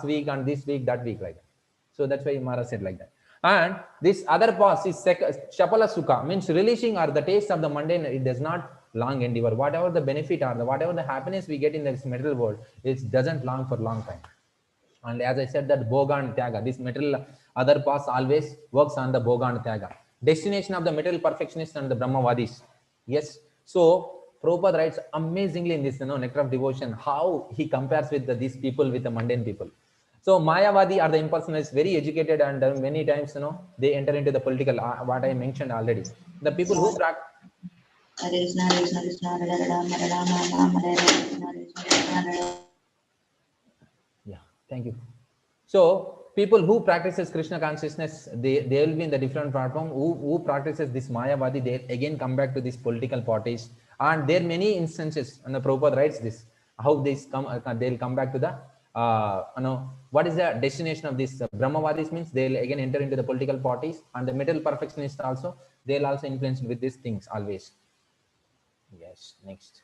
[SPEAKER 5] week and this week, that week, like that. So that's why Maharaj said like that. And this other pause is Shapala Sukha, means relishing or the taste of the mundane, it does not long endure. Whatever the benefit or whatever the happiness we get in this material world, it doesn't long for long time. And as I said that Bhoga and Tyaga, this material other paths always works on the Bhoga and Tyaga. Destination of the material perfectionists and the Brahmavadis. Yes. So Prabhupada writes amazingly in this Nectar of Devotion how he compares with these people with the mundane people. So Mayavadi are the impersonalists, very educated, and many times they enter into the political, what I mentioned already. The people who practice. Yeah, thank you. So people who practices Krishna consciousness, they will be in the different platform. Who practices this Mayavadi, they again come back to these political parties. And there are many instances, and the Prabhupada writes this, how they'll come back to the, what is the destination of this Brahmavadis means they'll again enter into the political parties, and the material perfectionists also, they'll also influence with these things always. Yes, next.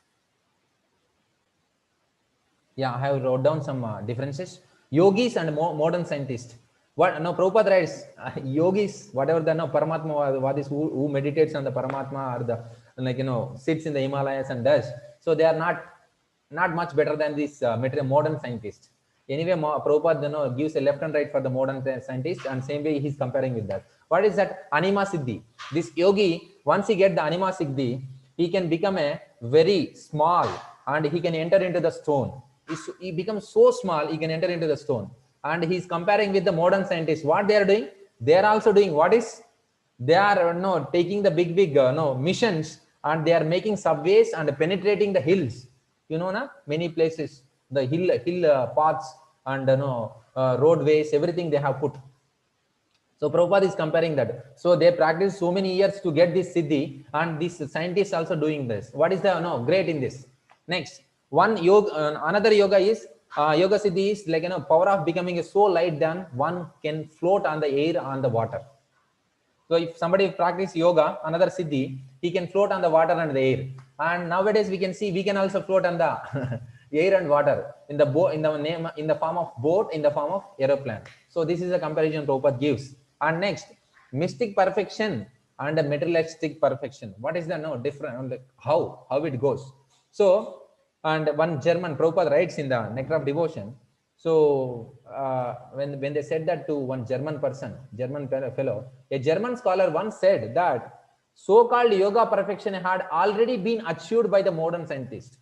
[SPEAKER 5] Yeah, I have wrote down some differences. Yogis and modern scientists. What Prabhupada writes, yogis, whatever the Paramatma Vadis who meditates on the Paramatma or the sits in the Himalayas and does. So they are not much better than these modern scientists. Anyway, Prabhupada gives a left and right for the modern scientists, and same way he's comparing with that. What is that? Anima Siddhi. This yogi, once he get the Anima Siddhi, he can become a very small, and he can enter into the stone. He becomes so small, he can enter into the stone. And he's comparing with the modern scientists. What they are doing? They are also doing what is? They are taking the big missions, and they are making subways and penetrating the hills. Many places, the hill paths and roadways, everything they have put. So Prabhupada is comparing that. So they practice so many years to get this siddhi, and these scientists also doing this. What is the great in this? Next, another yoga is yoga siddhi is like power of becoming so light that one can float on the air, on the water. So if somebody practice yoga, another siddhi, he can float on the water and the air. And nowadays we can see we can also float on the air and water in the in the form of boat, in the form of aeroplane. So this is a comparison Prabhupada gives. And next, mystic perfection and materialistic perfection. What is the different? How it goes? So, and one German Prabhupada writes in the Nectar of Devotion. So when they said that to one German fellow, a German scholar once said that So-called yoga perfection had already been achieved by the modern scientist.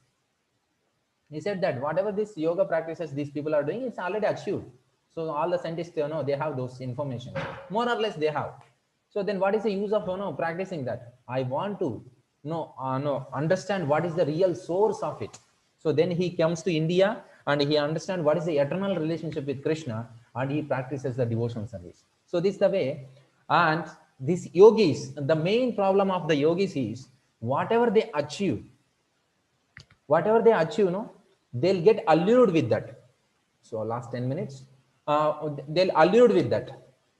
[SPEAKER 5] He said that whatever this yoga practices these people are doing, it's already achieved. So all the scientists, they have those information. More or less they have. So then what is the use of practicing that? I want to understand what is the real source of it. So then he comes to India and he understands what is the eternal relationship with Krishna, and he practices the devotional service. So this is the way. And these yogis, the main problem of the yogis is whatever they achieve, they'll get allured with that. So last 10 minutes, they'll allured with that.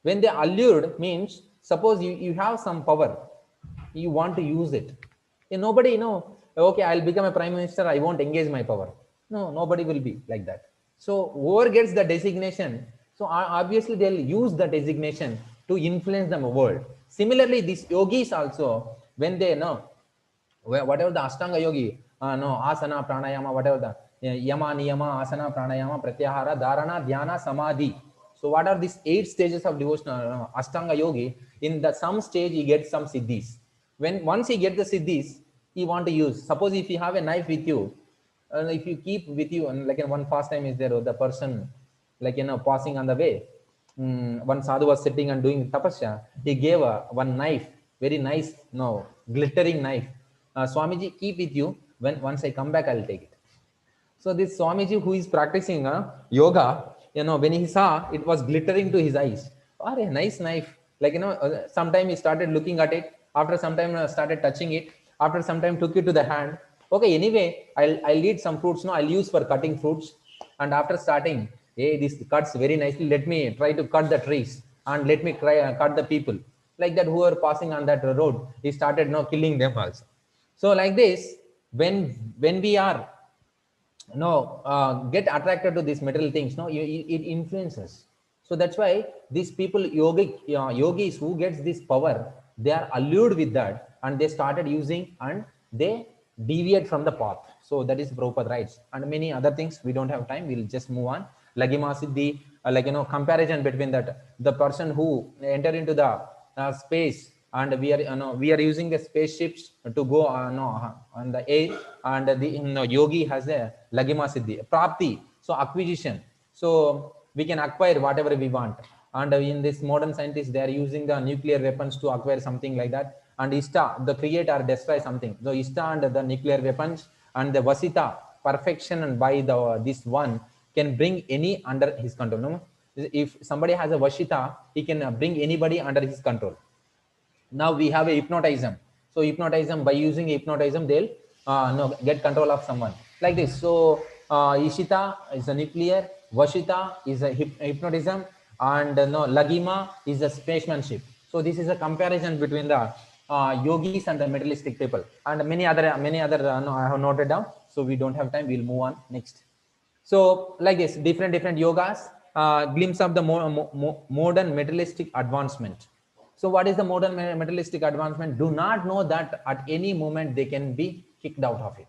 [SPEAKER 5] When they allured means, suppose you have some power, you want to use it. Nobody, okay, I'll become a prime minister, I won't engage my power. No, nobody will be like that. So whoever gets the designation, so obviously they'll use the designation to influence the world. Similarly, these yogis also, when they know, whatever the Ashtanga yogi, asana, pranayama, whatever the yama, niyama, asana, pranayama, pratyahara, dharana, dhyana, samadhi. So what are these 8 stages of devotional Ashtanga yogi? In the some stage, he gets some siddhis. Once he gets the siddhis, he want to use. Suppose if you have a knife with you, if you keep with you, and like in one fast time is there, the person passing on the way. One sadhu was sitting and doing tapasya. He gave one knife, very nice, glittering knife. Swamiji, keep with you. Once I come back, I'll take it. So this Swamiji who is practicing yoga, when he saw it was glittering to his eyes. Oh, a nice knife. Sometime he started looking at it. After some time, started touching it. After some time, took it to the hand. Okay, anyway, I'll eat some fruits. I'll use for cutting fruits. And after starting, hey, this cuts very nicely. Let me try to cut the trees and let me try cut the people. Like that, who are passing on that road, he started killing them also. So like this, when we are get attracted to these material things, it influences. So that's why these people, yogis who gets this power, they are allured with that and they started using and they deviate from the path. So that is Prabhupada writes, and many other things. We don't have time, we'll just move on. Lagima Siddhi, comparison between that, the person who enter into the space, and we are using the spaceships to go on the air, and the yogi has a Lagima Siddhi, Prapti, so acquisition. So we can acquire whatever we want. And in this modern scientists, they are using the nuclear weapons to acquire something like that. And Ishta, the create or destroy something. So Ishta and the nuclear weapons and the Vasita, perfection, and by this one can bring any under his control. No? If somebody has a Vashita, he can bring anybody under his control. Now we have a hypnotism. So hypnotism, by using hypnotism, they'll get control of someone like this. So Ishita is a nuclear, Vashita is a hypnotism, and Lagima is a spacemanship. So this is a comparison between the yogis and the materialistic people, and many other I have noted down. So we don't have time. We'll move on next. So like this, different yogas, glimpse of the modern materialistic advancement. So what is the modern materialistic advancement? Do not know that at any moment they can be kicked out of it.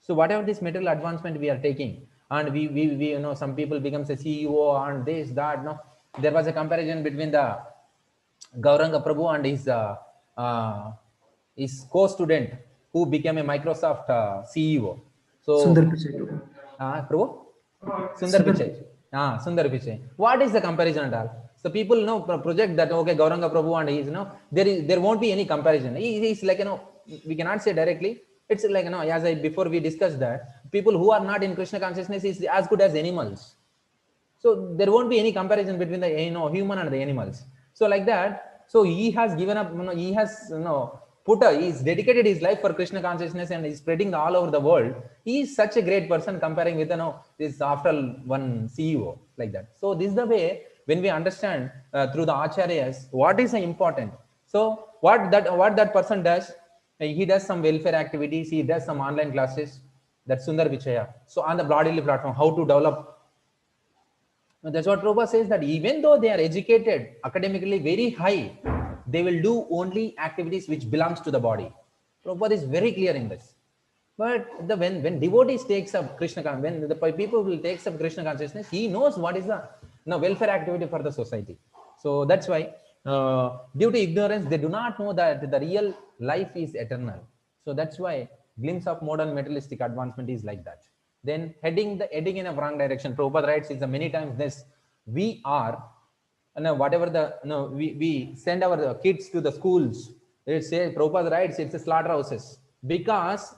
[SPEAKER 5] So whatever this material advancement we are taking, and we some people becomes a CEO and this, that. No, there was a comparison between the Gauranga Prabhu and his co-student who became a Microsoft CEO. So
[SPEAKER 3] Sundar Pichai.
[SPEAKER 5] Prabhu? Sundar Pichai. Sundar Pichai. What is the comparison at all? So people project that, okay, Gauranga Prabhu and he's there won't be any comparison. He's like we cannot say directly. It's like as before we discussed that people who are not in Krishna consciousness is as good as animals. So there won't be any comparison between the human and the animals. So like that, so he has given up. He has he's dedicated his life for Krishna consciousness and he's spreading all over the world. He is such a great person comparing with this after one CEO like that. So this is the way when we understand through the acharyas what is important. So what that person does, he does some welfare activities, he does some online classes. That's Sundar Pichai. So on the Broadly platform, how to develop. That's what Prabhupada says, that even though they are educated academically very high, they will do only activities which belongs to the body. Prabhupada is very clear in this. But when devotees takes up Krishna, when the people will takes up Krishna consciousness, he knows what is the welfare activity for the society. So that's why due to ignorance, they do not know that the real life is eternal. So that's why glimpse of modern materialistic advancement is like that. Then heading in a wrong direction. Prabhupada writes is many times this: we are, whatever we send our kids to the schools. It says, Prabhupada writes, it's a slaughterhouses, because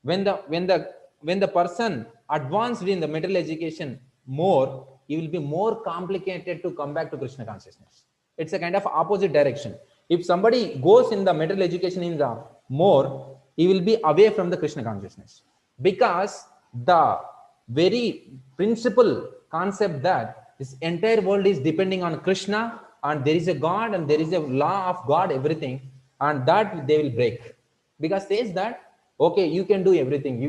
[SPEAKER 5] when the person advanced in the material education more, he will be more complicated to come back to Krishna consciousness. It's a kind of opposite direction. If somebody goes in the material education in the more, he will be away from the Krishna consciousness, because the very principal concept that this entire world is depending on Krishna, and there is a God and there is a law of God, everything, and that they will break, because says that okay, you can do everything,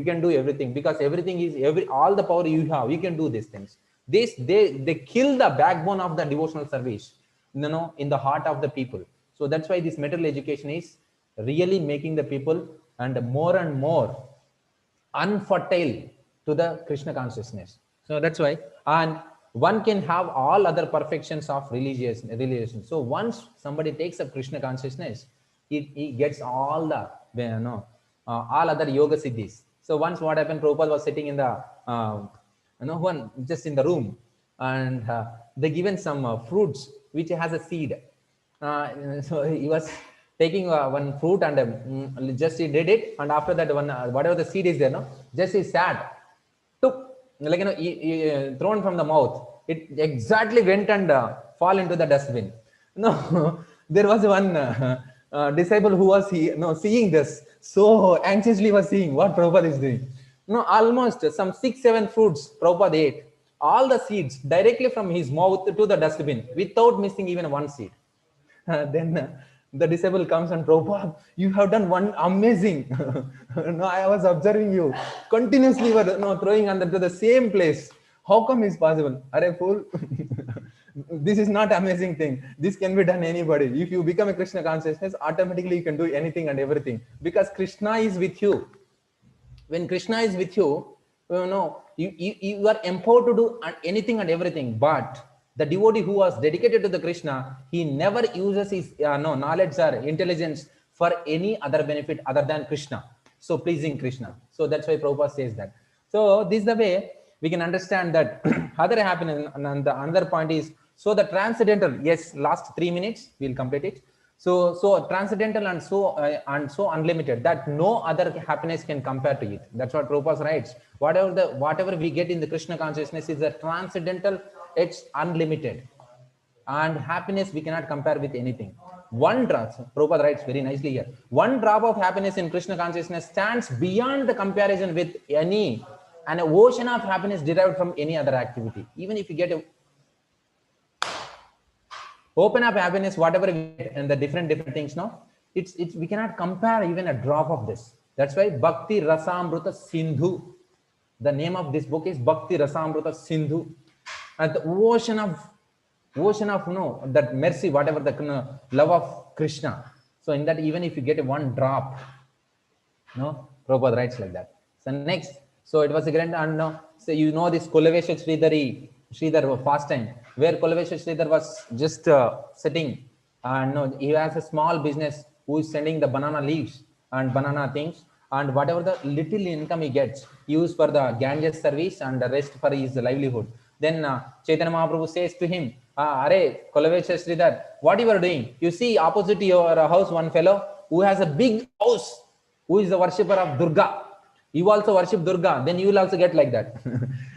[SPEAKER 5] because everything is all the power you have, you can do these things. They kill the backbone of the devotional service, in the heart of the people. So that's why this material education is really making the people and more unfertile to the Krishna consciousness. So that's why, and one can have all other perfections of religion. So once somebody takes up Krishna consciousness, he gets all the all other yoga siddhis. So once what happened, Prabhupada was sitting in the one just in the room, and they given some fruits which has a seed. So he was taking one fruit and just he did it, and after that one whatever the seed is there, just he sat, took, like he thrown from the mouth. It exactly went and fall into the dustbin. No, there was one disciple who was seeing this, so anxiously was seeing what Prabhupada is doing. Almost some 6-7 fruits Prabhupada ate, all the seeds directly from his mouth to the dustbin without missing even one seed. Then the disciple comes and, Prabhupada, you have done one amazing. I was observing you continuously were throwing under to the same place. How come is possible? Are fool? This is not amazing thing. This can be done anybody. If you become a Krishna consciousness, automatically you can do anything and everything, because Krishna is with you. When Krishna is with you, you are empowered to do anything and everything. But the devotee who was dedicated to the Krishna, he never uses his knowledge or intelligence for any other benefit other than Krishna. So pleasing Krishna. So that's why Prabhupada says that. So this is the way we can understand that other happiness. And the another point is, so the transcendental, yes, last 3 minutes, we'll complete it. So transcendental and so unlimited that no other happiness can compare to it. That's what Prabhupada writes. Whatever we get in the Krishna consciousness is a transcendental, it's unlimited, and happiness we cannot compare with anything. One drop, Prabhupada writes very nicely here, one drop of happiness in Krishna consciousness stands beyond the comparison with an ocean of happiness derived from any other activity. Even if you get a open up happiness, whatever we get, and the different things, it's we cannot compare even a drop of this. That's why Bhakti Rasamrita Sindhu, the name of this book is Bhakti Rasamrita Sindhu, and the ocean of that mercy, whatever the love of Krishna. So in that, even if you get one drop, Prabhupada writes like that. So next, so it was a grand, and so this Kulavesha Sridhar pastime, where Kulavesha Sridhar was just sitting, and he has a small business who is selling the banana leaves and banana things, and whatever the little income he gets, used for the Ganges service and the rest for his livelihood. Then Chaitanya Mahaprabhu says to him, Are Kulavesha Sridhar, what you are doing? You see opposite your house one fellow who has a big house, who is the worshipper of Durga. You also worship Durga, then you will also get like that.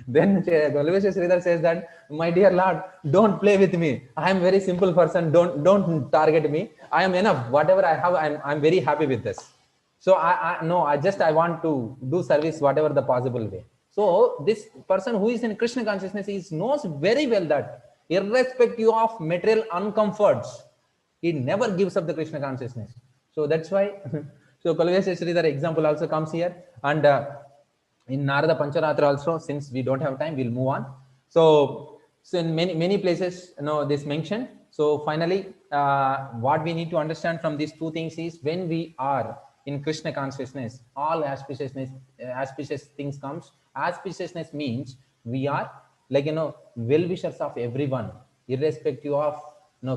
[SPEAKER 5] Then Kulavesha Sridhar says that, my dear Lord, don't play with me. I am very simple person. Don't target me. I am enough. Whatever I have, I'm very happy with this. So I want to do service whatever the possible way. So this person who is in Krishna consciousness, he knows very well that irrespective of material uncomforts, he never gives up the Krishna consciousness. So that's why, so Kulavesha Sridhar example also comes here. And in Narada Pancharatra also, since we don't have time, we'll move on. So in many places, this mentioned. So finally, what we need to understand from these two things is, when we are in Krishna consciousness, all auspicious things comes. Auspiciousness means we are like well-wishers of everyone, irrespective of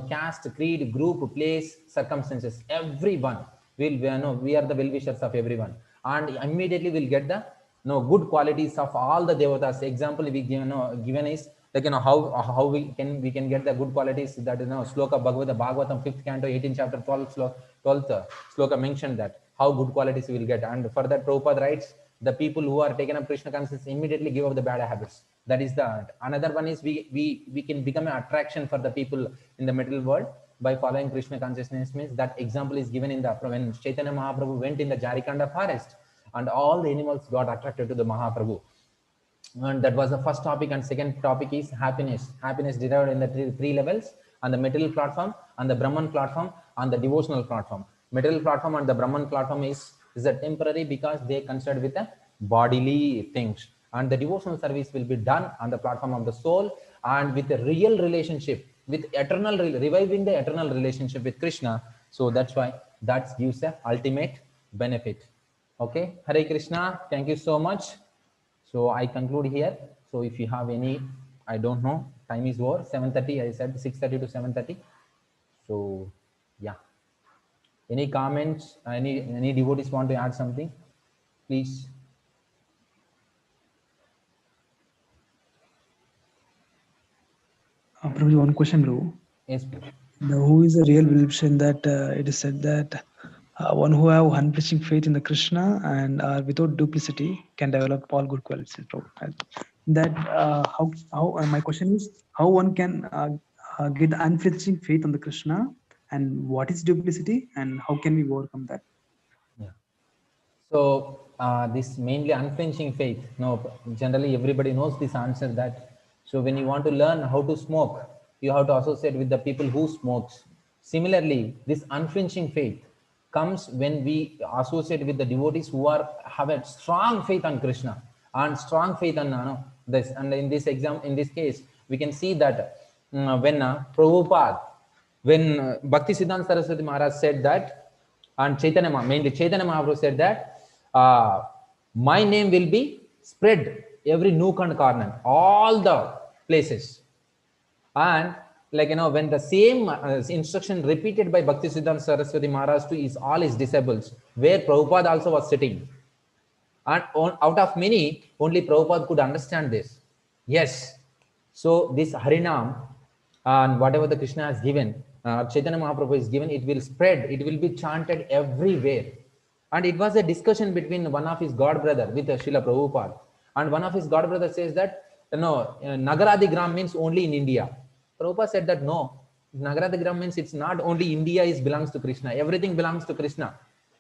[SPEAKER 5] caste, creed, group, place, circumstances, everyone will, we are the well-wishers of everyone. And immediately we'll get the good qualities of all the devatas. Example we given is like how we can get the good qualities, that sloka Bhagavatam 5th canto 18th chapter 12th sloka mentioned that how good qualities we will get. And for that Prabhupada writes, the people who are taken up Krishna consciousness immediately give up the bad habits. That is the another one is we can become an attraction for the people in the material world by following Krishna consciousness. Means that example is given in the when Chaitanya Mahaprabhu went in the Jarikanda forest and all the animals got attracted to the Mahaprabhu. And that was the first topic. And second topic is happiness. Happiness derived in the three levels: on the material platform, on the Brahman platform, on the devotional platform. Material platform and the Brahman platform is a temporary because they considered with the bodily things, and the devotional service will be done on the platform of the soul and with a real relationship with eternal, reviving the eternal relationship with Krishna. So that's why that gives a ultimate benefit. Okay, Hare Krishna, thank you so much. So I conclude here. So if you have any, I don't know, time is over, 7:30, I said 6:30 to 7:30. So yeah, any comments, any devotees want to add something, please.
[SPEAKER 3] Prabhu, one question, Prabhu.
[SPEAKER 5] Yes, please.
[SPEAKER 3] Now, who is the real well-wisher in that it is said that one who have unflinching faith in the Krishna and without duplicity can develop all good qualities, Prabhu. That how my question is how one can get unflinching faith on the Krishna, and what is duplicity, and how can we overcome that?
[SPEAKER 5] Yeah. So this mainly unflinching faith. No, generally everybody knows this answer. That so when you want to learn how to smoke, you have to associate with the people who smokes. Similarly, this unflinching faith comes when we associate with the devotees who have a strong faith on Krishna and strong faith on this. And in this case, we can see that when Prabhupada, when Bhakti Siddhanta Saraswati Maharaj said that, and mainly Chaitanya Mahaprabhu said that my name will be spread every nook and corner, all the places. And when the same instruction repeated by Bhakti Siddhanta Saraswati Maharaj to all his disciples, where Prabhupada also was sitting, and out of many, only Prabhupada could understand this. Yes, so this Harinam and whatever the Krishna has given, Chaitanya Mahaprabhu is given, it will spread, it will be chanted everywhere. And it was a discussion between one of his god brother with Srila Prabhupada. And one of his god brother says that, Nagaradigram means only in India. Prabhupada said that no, Nagaradigram means it's not only India belongs to Krishna, everything belongs to Krishna.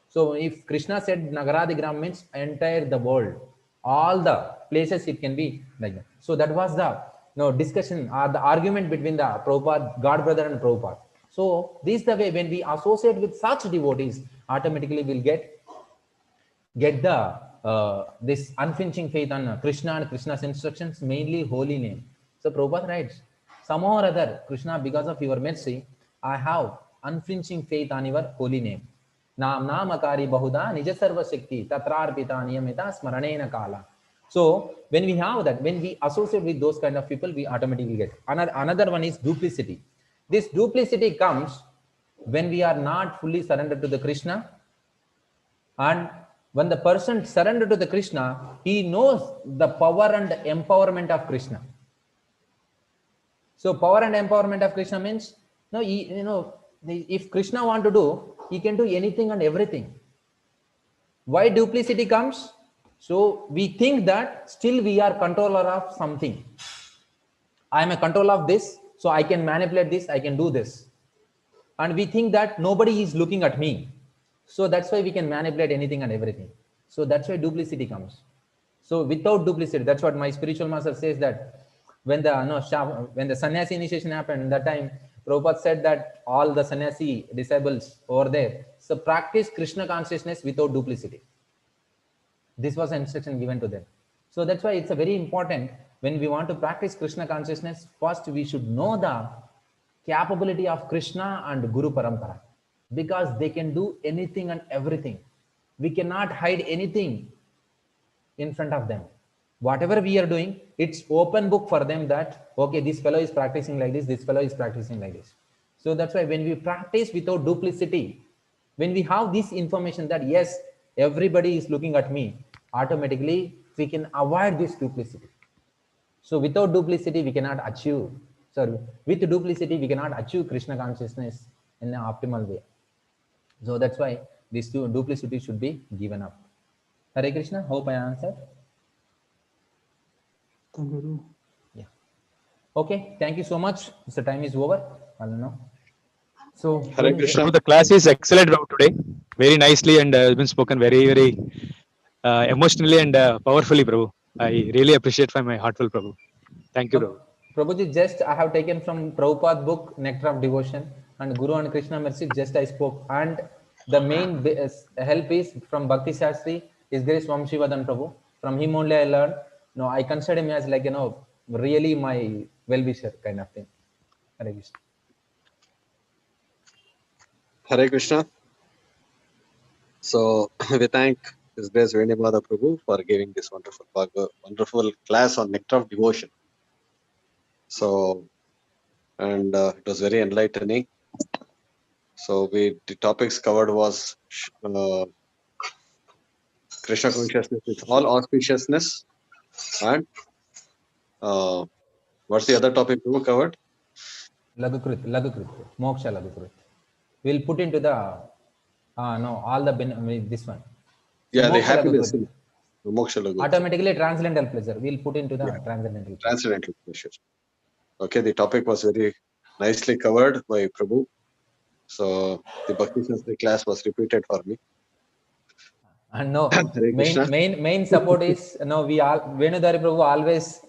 [SPEAKER 5] So if Krishna said Nagaradigram means entire the world, all the places it can be like that. So that was the discussion or the argument between the Prabhupada, God brother and Prabhupada. So this is the way when we associate with such devotees, automatically we'll get the this unflinching faith on Krishna and Krishna's instructions, mainly holy name. So Prabhupada writes, somehow or other, Krishna, because of your mercy, I have unflinching faith on your holy name. Nam namakari bahuda nija sarva shakti tatrarpita niyamita smaranena kala. So when we have that, when we associate with those kind of people, we automatically get. Another one is duplicity. This duplicity comes when we are not fully surrendered to the Krishna. And when the person surrendered to the Krishna, he knows the power and empowerment of Krishna. So power and empowerment of Krishna means, if Krishna want to do, he can do anything and everything. Why duplicity comes? So we think that still we are controller of something. I am a controller of this, so I can manipulate this, I can do this. And we think that nobody is looking at me. So that's why we can manipulate anything and everything. So that's why duplicity comes. So without duplicity, that's what my spiritual master says, that when the sannyasi initiation happened, that time Prabhupada said that all the sannyasi disciples over there, so practice Krishna consciousness without duplicity. This was an instruction given to them. So that's why it's a very important, when we want to practice Krishna consciousness, first we should know the capability of Krishna and Guru Parampara, because they can do anything and everything. We cannot hide anything in front of them. Whatever we are doing, it's open book for them that, okay, this fellow is practicing like this, this fellow is practicing like this. So that's why when we practice without duplicity, when we have this information that yes, everybody is looking at me, automatically we can avoid this duplicity. So without duplicity, we cannot achieve, sorry, with duplicity, we cannot achieve Krishna consciousness in an optimal way. So that's why this duplicity should be given up. Hare Krishna, hope I answered.
[SPEAKER 3] Guru.
[SPEAKER 5] Yeah. Okay, thank you so much. The time is over. I don't know. So,
[SPEAKER 6] Hare Krishna.
[SPEAKER 7] So the class is excellent Prabhu, today. Very nicely and has been spoken very, very emotionally and powerfully, Prabhu. I really appreciate from my heartfelt Prabhu. Thank you, Prabhu.
[SPEAKER 5] Prabhuji, just I have taken from Prabhupada book, Nectar of Devotion, and Guru and Krishna Mercy, just I spoke. And the main help is from Bhakti Shastri, His Grace Vamshivadan Prabhu. From him only I learned. No, I consider him as like, really my well-wisher kind of thing. Hare Krishna.
[SPEAKER 6] Hare Krishna. So we thank His Grace Veni Prabhu for giving this wonderful class on Nectar of Devotion. So, and it was very enlightening. So the topics covered was Krishna consciousness with all auspiciousness, and what's the other topic we covered?
[SPEAKER 5] Lagukrit, Moksha Lagukrit. We'll put into the, all the, this one.
[SPEAKER 6] Yeah, the
[SPEAKER 5] Moksha
[SPEAKER 6] happiness.
[SPEAKER 5] Lagukrit.
[SPEAKER 6] Moksha Lagukrit.
[SPEAKER 5] Automatically transcendental pleasure. We'll put into the transcendental pleasure.
[SPEAKER 6] Transcendental pleasure. Okay, the topic was very nicely covered by Prabhu. So the Bhakti Shastri class was repeated for me.
[SPEAKER 5] And no,
[SPEAKER 6] Hare Krishna.
[SPEAKER 5] main support is, Venudhari Prabhu always,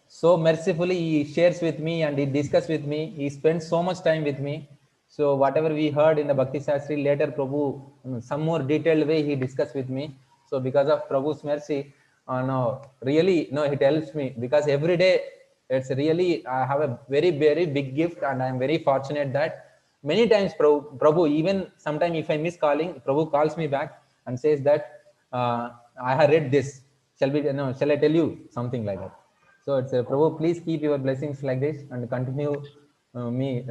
[SPEAKER 5] so mercifully he shares with me and he discusses with me. He spends so much time with me. So whatever we heard in the Bhakti Shastri, later Prabhu, some more detailed way he discussed with me. So because of Prabhu's mercy, really, it helps me, because every day it's really, I have a very, very big gift, and I'm very fortunate that many times Prabhu, even sometimes if I miss calling, Prabhu calls me back and says that I have read this. Shall I tell you something like that? So it's Prabhu, please keep your blessings like this and continue me,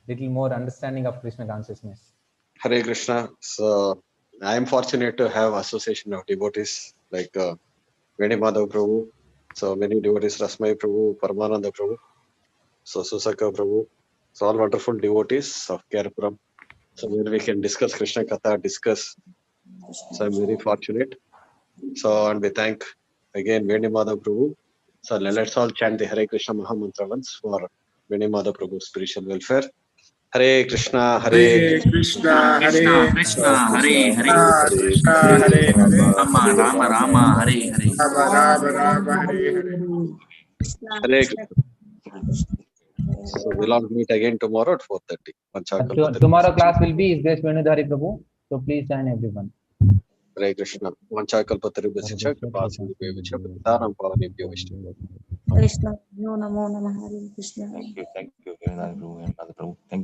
[SPEAKER 5] little more understanding of Krishna consciousness.
[SPEAKER 6] Hare Krishna. So I am fortunate to have association of devotees like Veni Madhava Prabhu. So many devotees, Rasmai Prabhu, Paramananda Prabhu, so Susaka Prabhu. So all wonderful devotees of Puram. So where we can discuss Krishna Katha, discuss. So I'm very fortunate. So, and we thank again Veni Madhava Prabhu. So let's all chant the Hare Krishna Maha Mantra once for Veni Madhava Prabhu's spiritual welfare. Hare Krishna, Hare
[SPEAKER 4] Krishna,
[SPEAKER 2] Krishna,
[SPEAKER 4] Hare
[SPEAKER 2] Krishna, Hare Hare,
[SPEAKER 4] Krishna, Hare Hare,
[SPEAKER 2] Rama, Rama, Rama, Hare Hare.
[SPEAKER 4] Rama Rama, Hare Hare.
[SPEAKER 6] Hare Krishna. So we'll all meet again tomorrow at 4:30. Panchaka-Srimad.
[SPEAKER 5] Tomorrow class will be His Grace Venudhari Prabhu. So please join everyone.
[SPEAKER 6] Hare Krishna. Panchaka-Srimad.
[SPEAKER 8] Krishna, Namo Namo Hare Krishna.
[SPEAKER 6] Thank you.